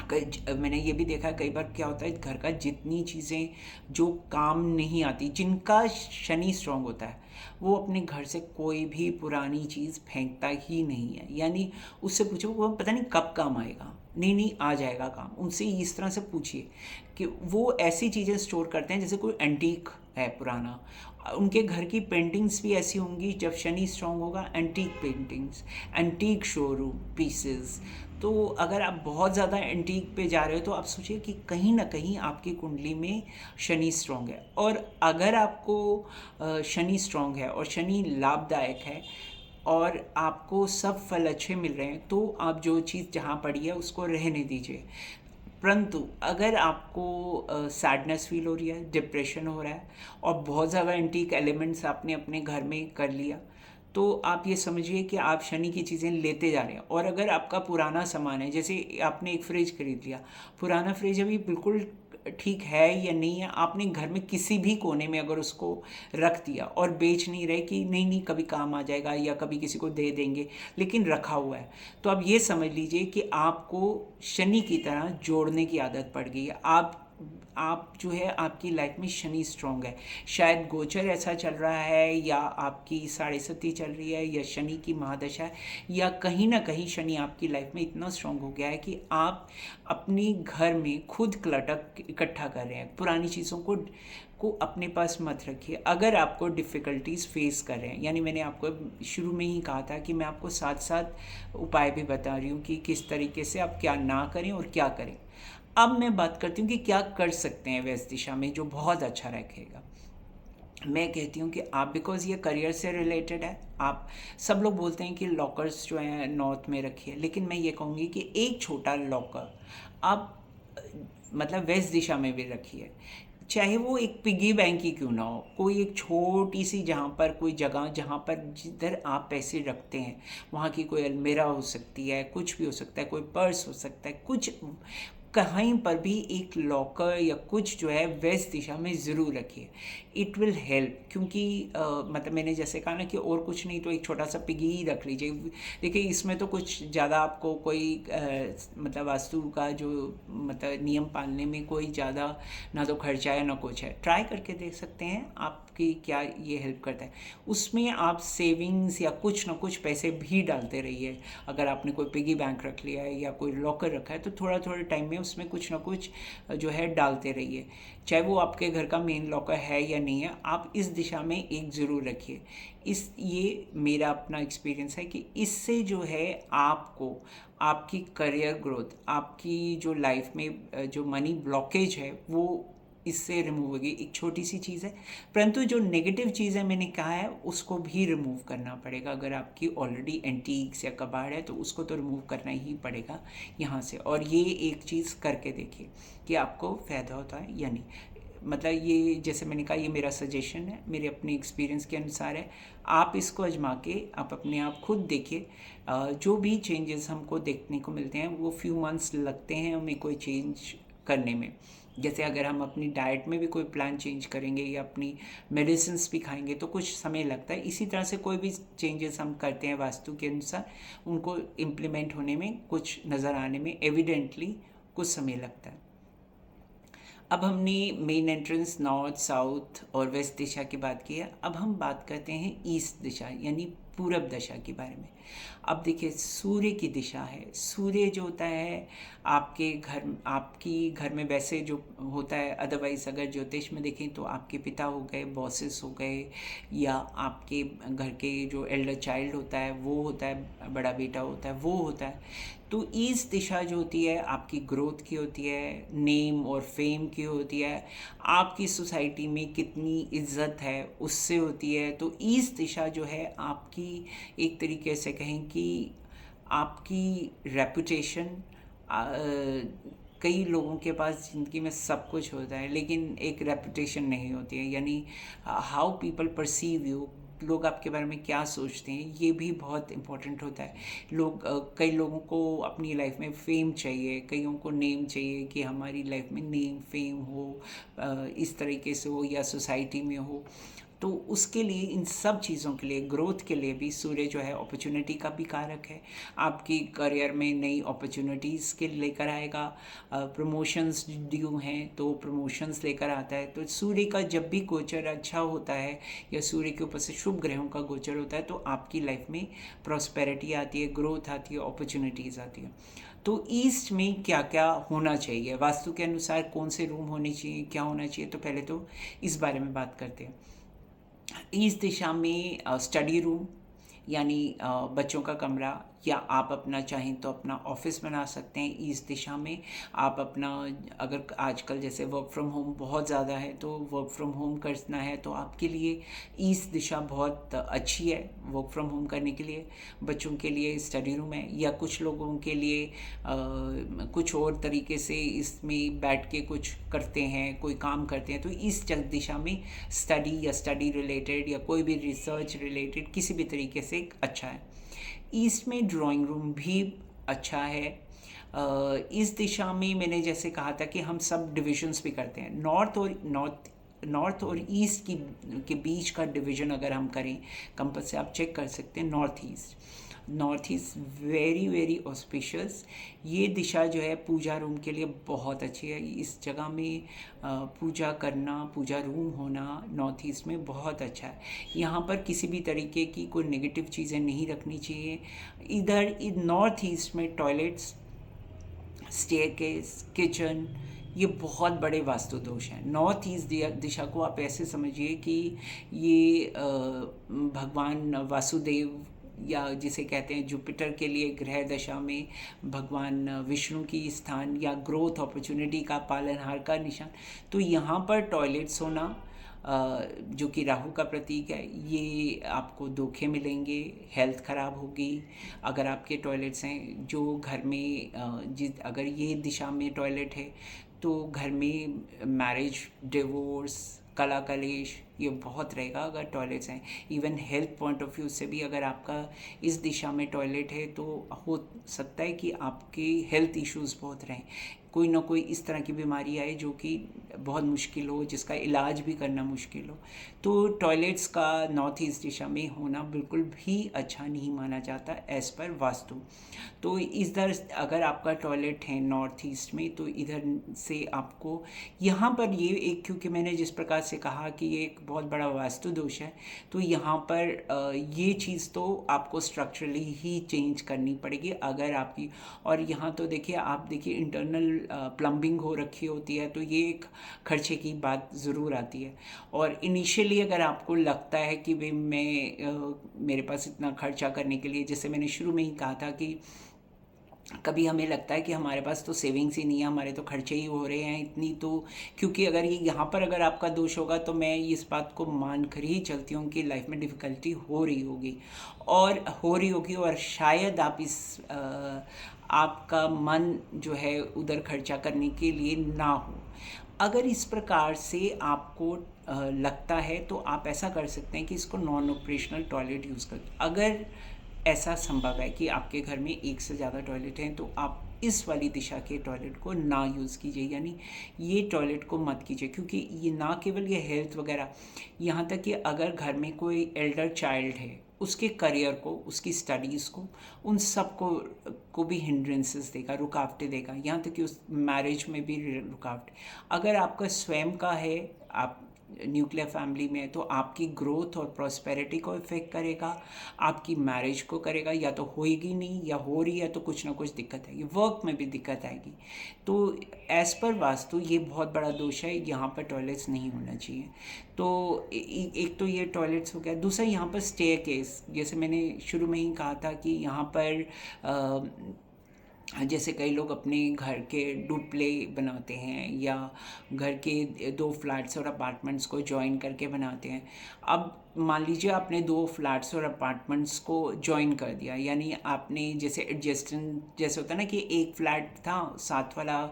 मैंने ये भी देखा कई बार क्या होता है, घर का जितनी चीज़ें जो काम नहीं आती, जिनका शनि स्ट्रांग होता है, वो अपने घर से कोई भी पुरानी चीज़ फेंकता ही नहीं है। यानी उससे पूछो, वो पता नहीं कब काम आएगा, नहीं नहीं आ जाएगा काम। उनसे इस तरह से पूछिए कि वो ऐसी चीज़ें स्टोर करते हैं जैसे कोई एंटीक है पुराना। उनके घर की पेंटिंग्स भी ऐसी होंगी, जब शनि स्ट्रांग होगा, antique paintings, antique showroom pieces. तो अगर आप बहुत ज़्यादा एंटीक पे जा रहे हो, तो आप सोचिए कि कहीं ना कहीं आपकी कुंडली में शनि स्ट्रांग है। और अगर आपको शनि स्ट्रांग है और शनि लाभदायक है और आपको सब फल अच्छे मिल रहे हैं, तो आप जो चीज़ जहाँ पड़ी है उसको रहने दीजिए। परंतु अगर आपको सैडनेस फील हो रही है, डिप्रेशन हो रहा है और बहुत ज़्यादा एंटीक एलिमेंट्स आपने अपने घर में कर लिया, तो आप ये समझिए कि आप शनि की चीज़ें लेते जा रहे हैं। और अगर आपका पुराना सामान है, जैसे आपने एक फ्रिज खरीद लिया, पुराना फ्रिज अभी बिल्कुल ठीक है या नहीं है, आपने घर में किसी भी कोने में अगर उसको रख दिया और बेच नहीं रहे कि नहीं नहीं कभी काम आ जाएगा या कभी किसी को दे देंगे, लेकिन रखा हुआ है, तो आप ये समझ लीजिए कि आपको शनि की तरह जोड़ने की आदत पड़ गई है। आप जो है, आपकी लाइफ में शनि स्ट्रांग है। शायद गोचर ऐसा चल रहा है, या आपकी साढ़े सती चल रही है, या शनि की महादशा है, या कहीं ना कहीं शनि आपकी लाइफ में इतना स्ट्रांग हो गया है कि आप अपनी घर में खुद क्लटर इकट्ठा कर रहे हैं। पुरानी चीज़ों को अपने पास मत रखिए। अगर आपको डिफ़िकल्टीज फेस कर रहे हैं, यानी मैंने आपको शुरू में ही कहा था कि मैं आपको साथ साथ उपाय भी बता रही हूँ कि किस तरीके से आप क्या ना करें और क्या करें। अब मैं बात करती हूँ कि क्या कर सकते हैं वेस्ट दिशा में जो बहुत अच्छा रखेगा। मैं कहती हूँ कि आप, बिकॉज़ ये करियर से रिलेटेड है, आप सब लोग बोलते हैं कि लॉकर्स जो हैं नॉर्थ में रखिए, लेकिन मैं ये कहूँगी कि एक छोटा लॉकर आप मतलब वेस्ट दिशा में भी रखिए। चाहे वो एक पिगी बैंक ही क्यों ना हो, कोई एक छोटी सी, जहाँ पर कोई जगह जहाँ पर जिधर आप पैसे रखते हैं, वहाँ की कोई अलमीरा हो सकती है, कुछ भी हो सकता है, कोई पर्स हो सकता है, कुछ कहीं पर भी एक लॉकर या कुछ जो है वेस्ट दिशा में ज़रूर रखिए। इट विल हेल्प, क्योंकि मतलब मैंने जैसे कहा ना कि और कुछ नहीं तो एक छोटा सा पिगी ही रख लीजिए। देखिए इसमें तो कुछ ज़्यादा आपको कोई मतलब वास्तु का जो मतलब नियम पालने में कोई ज़्यादा ना तो खर्चा है ना कुछ है। ट्राई करके देख सकते हैं आपकी क्या ये हेल्प करता है। उसमें आप सेविंग्स या कुछ ना कुछ पैसे भी डालते रहिए। अगर आपने कोई पिगी बैंक रख लिया है या कोई लॉकर रखा है, तो थोड़ा थोड़ा टाइम में उसमें कुछ ना कुछ जो है डालते रहिए। चाहे वो आपके घर का मेन लॉकर है या नहीं है, आप इस दिशा में एक ज़रूर रखिए। ये मेरा अपना एक्सपीरियंस है कि इससे जो है आपको आपकी करियर ग्रोथ, आपकी जो लाइफ में जो मनी ब्लॉकेज है, वो इससे रिमूव होगी। एक छोटी सी चीज़ है, परंतु जो नेगेटिव चीज़ है मैंने कहा है उसको भी रिमूव करना पड़ेगा। अगर आपकी ऑलरेडी एंटीक्स या कबाड़ है तो उसको तो रिमूव करना ही पड़ेगा यहाँ से। और ये एक चीज़ करके देखिए कि आपको फ़ायदा होता है या नहीं। मतलब ये जैसे मैंने कहा, ये मेरा सजेशन है, मेरे अपने एक्सपीरियंस के अनुसार है। आप इसको आजमा के आप अपने आप खुद देखिए। जो भी चेंजेस हमको देखने को मिलते हैं वो फ्यू मंथ्स लगते हैं हमें कोई चेंज करने में। जैसे अगर हम अपनी डाइट में भी कोई प्लान चेंज करेंगे या अपनी मेडिसिन्स भी खाएंगे तो कुछ समय लगता है। इसी तरह से कोई भी चेंजेस हम करते हैं वास्तु के अनुसार, उनको इम्प्लीमेंट होने में, कुछ नज़र आने में एविडेंटली कुछ समय लगता है। अब हमने मेन एंट्रेंस नॉर्थ, साउथ और वेस्ट दिशा की बात की है। अब हम बात करते हैं ईस्ट दिशा यानी पूरब दिशा के बारे में। अब देखिए, सूर्य की दिशा है। सूर्य जो होता है आपकी घर में वैसे जो होता है, अदरवाइज अगर ज्योतिष में देखें तो आपके पिता हो गए, बॉसेस हो गए, या आपके घर के जो एल्डर चाइल्ड होता है वो होता है, बड़ा बेटा होता है वो होता है। तो ईस्ट दिशा जो होती है आपकी ग्रोथ की होती है, नेम और फेम की होती है, आपकी सोसाइटी में कितनी इज्जत है उससे होती है। तो ईस्ट दिशा जो है आपकी, एक तरीके से कहें कि आपकी रेपुटेशन, कई लोगों के पास ज़िंदगी में सब कुछ होता है लेकिन एक रेपुटेशन नहीं होती है, यानी हाउ पीपल परसीव यू, लोग आपके बारे में क्या सोचते हैं, ये भी बहुत इम्पोर्टेंट होता है। कई लोगों को अपनी लाइफ में फेम चाहिए, कईयों को नेम चाहिए कि हमारी लाइफ में नेम फेम हो, इस तरीके से हो या सोसाइटी में हो। तो उसके लिए, इन सब चीज़ों के लिए, ग्रोथ के लिए भी सूर्य जो है अपॉर्चुनिटी का भी कारक है। आपकी करियर में नई अपॉर्चुनिटीज़ के लेकर आएगा। प्रमोशंस ड्यू हैं तो प्रमोशंस लेकर आता है। तो सूर्य का जब भी गोचर अच्छा होता है या सूर्य के ऊपर से शुभ ग्रहों का गोचर होता है तो आपकी लाइफ में प्रॉस्पेरिटी आती है, ग्रोथ आती है, अपॉर्चुनिटीज़ आती है। तो ईस्ट में क्या क्या होना चाहिए, वास्तु के अनुसार कौन से रूम होने चाहिए, क्या होना चाहिए, तो पहले तो इस बारे में बात करते हैं। ईस्ट दिशा में स्टडी रूम यानी बच्चों का कमरा, या आप अपना चाहें तो अपना ऑफिस बना सकते हैं। ईस्ट दिशा में आप अपना, अगर आजकल जैसे वर्क फ्रॉम होम बहुत ज़्यादा है तो वर्क फ्रॉम होम करना है तो आपके लिए ईस्ट दिशा बहुत अच्छी है वर्क फ्रॉम होम करने के लिए। बच्चों के लिए स्टडी रूम है, या कुछ लोगों के लिए कुछ और तरीके से इसमें बैठ के कुछ करते हैं, कोई काम करते हैं, तो ईस्ट दिशा में स्टडी या स्टडी रिलेटेड या कोई भी रिसर्च रिलेटेड किसी भी तरीके से अच्छा है। ईस्ट में ड्राइंग रूम भी अच्छा है। इस दिशा में मैंने जैसे कहा था कि हम सब डिविजन्स भी करते हैं। नॉर्थ और ईस्ट की के बीच का डिवीजन अगर हम करें, कंपास से आप चेक कर सकते हैं, north east very very auspicious. ये दिशा जो है पूजा रूम के लिए बहुत अच्छी है। इस जगह में पूजा करना, पूजा रूम होना नॉर्थ ईस्ट में बहुत अच्छा है। यहाँ पर किसी भी तरीके की कोई नेगेटिव चीज़ें नहीं रखनी चाहिए। इधर नॉर्थ ईस्ट में टॉयलेट्स, स्टेयरकेस, किचन, ये बहुत बड़े वास्तु दोष हैं। नॉर्थ ईस्ट दिशा को आप ऐसे समझिए कि ये भगवान वासुदेव, या जिसे कहते हैं जुपिटर के लिए ग्रह दशा में भगवान विष्णु की स्थान, या ग्रोथ अपॉर्चुनिटी का, पालनहार का निशान। तो यहाँ पर टॉयलेट्स होना, जो कि राहु का प्रतीक है, ये आपको धोखे मिलेंगे, हेल्थ ख़राब होगी अगर आपके टॉयलेट्स हैं जो घर में। अगर ये दिशा में टॉयलेट है तो घर में मैरिज, डिवोर्स, कला कलेश ये बहुत रहेगा अगर टॉयलेट्स हैं। Even health point of view से भी अगर आपका इस दिशा में टॉयलेट है तो हो सकता है कि आपके हेल्थ इश्यूज़ बहुत रहें, कोई ना कोई इस तरह की बीमारी आए जो कि बहुत मुश्किल हो, जिसका इलाज भी करना मुश्किल हो। तो टॉयलेट्स का नॉर्थ ईस्ट दिशा में होना बिल्कुल भी अच्छा नहीं माना जाता एज़ पर वास्तु। तो इधर अगर आपका टॉयलेट है नॉर्थ ईस्ट में तो इधर से आपको, यहाँ पर ये एक, क्योंकि मैंने जिस प्रकार से कहा कि ये एक बहुत बड़ा वास्तु दोष है, तो यहाँ पर ये चीज़ तो आपको स्ट्रक्चरली ही चेंज करनी पड़ेगी अगर आपकी। और यहाँ तो देखिए, आप देखिए इंटरनल प्लम्बिंग हो रखी होती है तो ये एक खर्चे की बात ज़रूर आती है। और इनिशियली अगर आपको लगता है कि भाई मेरे पास इतना खर्चा करने के लिए, जैसे मैंने शुरू में ही कहा था कि कभी हमें लगता है कि हमारे पास तो सेविंग्स ही नहीं है, हमारे तो खर्चे ही हो रहे हैं इतनी, तो क्योंकि अगर ये यहाँ पर अगर आपका दोष होगा तो मैं इस बात को मान कर ही चलती हूँ कि लाइफ में डिफ़िकल्टी हो रही होगी और शायद आप आपका मन जो है उधर खर्चा करने के लिए ना हो। अगर इस प्रकार से आपको लगता है तो आप ऐसा कर सकते हैं कि इसको नॉन ऑपरेशनल टॉयलेट यूज़ कर, अगर ऐसा संभव है कि आपके घर में एक से ज़्यादा टॉयलेट हैं तो आप इस वाली दिशा के टॉयलेट को ना यूज़ कीजिए, यानी ये टॉयलेट को मत कीजिए। क्योंकि ये ना केवल ये हेल्थ वगैरह, यहाँ तक कि अगर घर में कोई एल्डर चाइल्ड है उसके करियर को, उसकी स्टडीज़ को, उन सब को भी हिंड्रेंसेस देगा, रुकावटें देगा, यहाँ तक कि उस मैरिज में भी रुकावट। अगर आपका स्वयं का है, आप न्यूक्लियर फैमिली में है, तो आपकी ग्रोथ और प्रॉस्पेरिटी को इफेक्ट करेगा, आपकी मैरिज को करेगा, या तो होएगी नहीं, या हो रही है तो कुछ ना कुछ दिक्कत आएगी, वर्क में भी दिक्कत आएगी। तो एज़ पर वास्तु ये बहुत बड़ा दोष है, यहाँ पर टॉयलेट्स नहीं होना चाहिए। तो एक तो ये टॉयलेट्स हो गया। दूसरा, यहाँ पर स्टेयरकेस, जैसे मैंने शुरू में ही कहा था कि यहाँ पर जैसे कई लोग अपने घर के डुप्ले बनाते हैं, या घर के दो फ्लैट्स और अपार्टमेंट्स को जॉइन करके बनाते हैं। अब मान लीजिए आपने दो फ्लैट्स और अपार्टमेंट्स को जॉइन कर दिया, यानी आपने जैसे एडजस्टेंट, जैसे होता है ना कि एक फ्लैट था, साथ वाला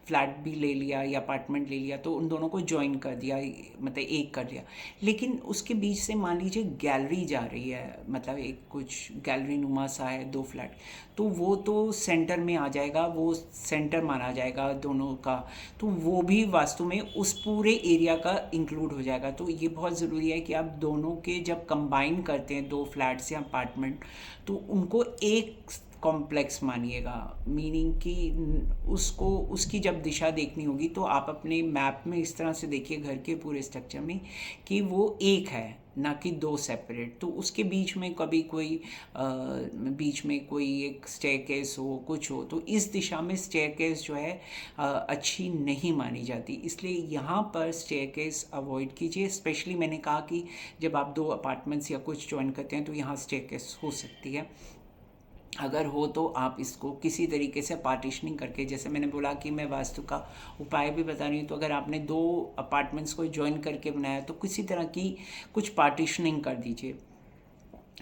फ्लैट भी ले लिया या अपार्टमेंट ले लिया, तो उन दोनों को जॉइन कर दिया, मतलब एक कर दिया। लेकिन उसके बीच से मान लीजिए गैलरी जा रही है, मतलब एक कुछ गैलरी नुमा सा है, दो फ्लैट, तो वो तो सेंटर में आ जाएगा, वो सेंटर माना जाएगा दोनों का, तो वो भी वास्तु में उस पूरे एरिया का इंक्लूड हो जाएगा। तो ये बहुत ज़रूरी है कि आप दोनों के जब कंबाइन करते हैं, दो फ्लैट्स या अपार्टमेंट, तो उनको एक कॉम्प्लेक्स मानिएगा। मीनिंग कि उसको, उसकी जब दिशा देखनी होगी तो आप अपने मैप में इस तरह से देखिए घर के पूरे स्ट्रक्चर में कि वो एक है, ना कि दो सेपरेट। तो उसके बीच में कभी कोई बीच में कोई एक स्टेयरकेस हो, कुछ हो, तो इस दिशा में स्टेयरकेस जो है अच्छी नहीं मानी जाती। इसलिए यहाँ पर स्टेयरकेस अवॉइड कीजिए। स्पेशली मैंने कहा कि जब आप दो अपार्टमेंट्स या कुछ ज्वाइन करते हैं तो यहाँ स्टेयरकेस हो सकती है। अगर हो तो आप इसको किसी तरीके से पार्टीशनिंग करके, जैसे मैंने बोला कि मैं वास्तु का उपाय भी बता रही हूँ, तो अगर आपने दो अपार्टमेंट्स को ज्वाइन करके बनाया तो किसी तरह की कुछ पार्टीशनिंग कर दीजिए,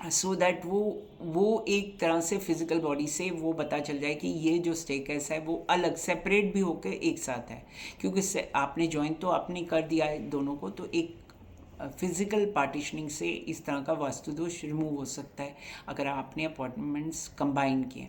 सो दैट वो एक तरह से फिजिकल बॉडी से वो पता चल जाए कि ये जो स्टेयरकेस है वो अलग सेपरेट भी होकर एक साथ है। क्योंकि आपने ज्वाइन तो आपने कर दिया है दोनों को, तो एक फिज़िकल पार्टीशनिंग से इस तरह का वास्तु दोष रिमूव हो सकता है अगर आपने अपार्टमेंट्स कंबाइन किए।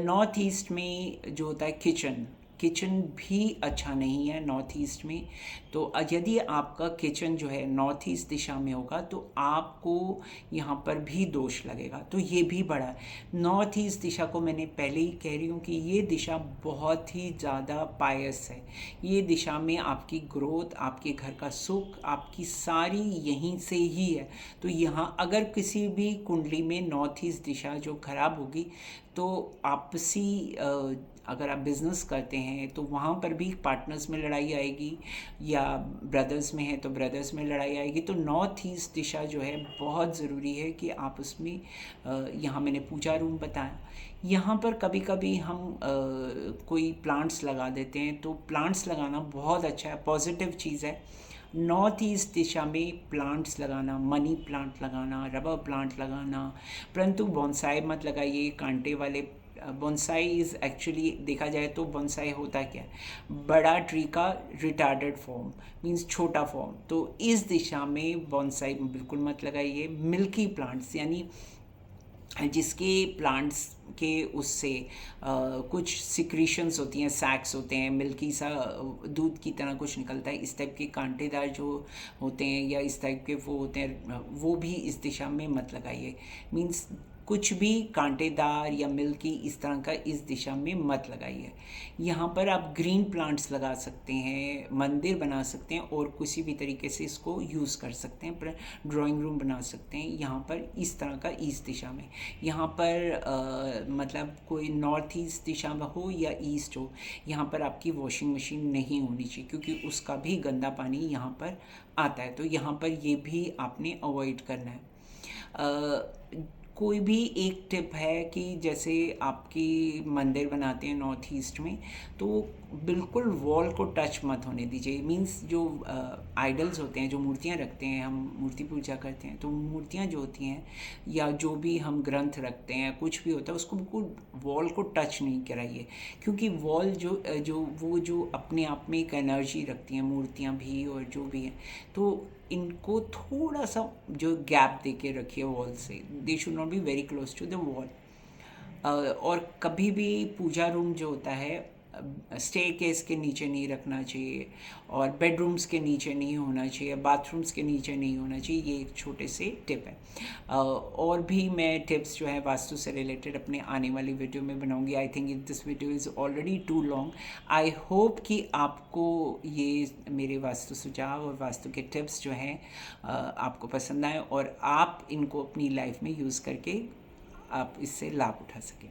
नॉर्थ ईस्ट में जो होता है किचन, किचन भी अच्छा नहीं है नॉर्थ ईस्ट में। तो यदि आपका किचन जो है नॉर्थ ईस्ट दिशा में होगा तो आपको यहाँ पर भी दोष लगेगा, तो ये भी बड़ा है। नॉर्थ ईस्ट दिशा को मैंने पहले ही कह रही हूँ कि ये दिशा बहुत ही ज़्यादा पायस है। ये दिशा में आपकी ग्रोथ, आपके घर का सुख, आपकी सारी यहीं से ही है। तो यहाँ अगर किसी भी कुंडली में नॉर्थ ईस्ट दिशा जो खराब होगी तो आपसी अगर आप बिज़नेस करते हैं तो वहाँ पर भी पार्टनर्स में लड़ाई आएगी, या ब्रदर्स में है तो ब्रदर्स में लड़ाई आएगी। तो नॉर्थ ईस्ट दिशा जो है बहुत ज़रूरी है कि आप उसमें यहाँ मैंने पूजा रूम बताया, यहाँ पर कभी कभी हम कोई प्लांट्स लगा देते हैं, तो प्लांट्स लगाना बहुत अच्छा है, पॉजिटिव चीज़ है। नॉर्थ ईस्ट दिशा में प्लांट्स लगाना, मनी प्लांट लगाना, रबर प्लांट लगाना, परंतु बोनसाई मत लगाइए, कांटे वाले। बोनसाई इज़ एक्चुअली देखा जाए तो बोनसाई होता क्या है, बड़ा ट्री का रिटार्डेड फॉर्म, मींस छोटा फॉर्म। तो इस दिशा में बोनसाई बिल्कुल मत लगाइए। मिल्की प्लांट्स यानी जिसके प्लांट्स के उससे कुछ सिक्रीशंस होती हैं, सैक्स होते हैं, मिल्की सा दूध की तरह कुछ निकलता है, इस टाइप के कांटेदार जो होते हैं या इस टाइप के वो होते हैं, वो भी इस दिशा में मत लगाइए। मींस कुछ भी कांटेदार या मिल्की इस तरह का इस दिशा में मत लगाइए। यहाँ पर आप ग्रीन प्लांट्स लगा सकते हैं, मंदिर बना सकते हैं, और किसी भी तरीके से इसको यूज़ कर सकते हैं, पर ड्राइंग रूम बना सकते हैं यहाँ पर इस तरह का ईस्ट दिशा में। यहाँ पर मतलब कोई नॉर्थ ईस्ट दिशा में हो या ईस्ट हो, यहाँ पर आपकी वॉशिंग मशीन नहीं होनी चाहिए, क्योंकि उसका भी गंदा पानी यहाँ पर आता है। तो यहाँ पर ये भी आपने अवॉइड करना है। कोई भी एक टिप है कि जैसे आपकी मंदिर बनाते हैं नॉर्थ ईस्ट में, तो बिल्कुल वॉल को टच मत होने दीजिए। मींस जो आइडल्स होते हैं, जो मूर्तियाँ रखते हैं, हम मूर्ति पूजा करते हैं, तो मूर्तियाँ जो होती हैं या जो भी हम ग्रंथ रखते हैं, कुछ भी होता है, उसको बिल्कुल वॉल को टच नहीं कराइए। क्योंकि वॉल जो अपने आप में एक एनर्जी रखती हैं, मूर्तियाँ भी और जो भी हैं, तो इनको थोड़ा सा जो गैप दे के रखिए वॉल से, they should be very close to the wall. और कभी भी पूजा रूम जो होता है स्टेयरकेस के नीचे नहीं रखना चाहिए, और बेडरूम्स के नीचे नहीं होना चाहिए, बाथरूम्स के नीचे नहीं होना चाहिए। ये एक छोटे से टिप है। और भी मैं टिप्स जो है वास्तु से रिलेटेड अपने आने वाली वीडियो में बनाऊंगी। I think this video is already too long. I hope कि आपको ये मेरे वास्तु सुझाव और वास्तु के टिप्स जो हैं आपको पसंद आए, और आप इनको अपनी लाइफ में यूज़ करके आप इससे लाभ उठा सकें।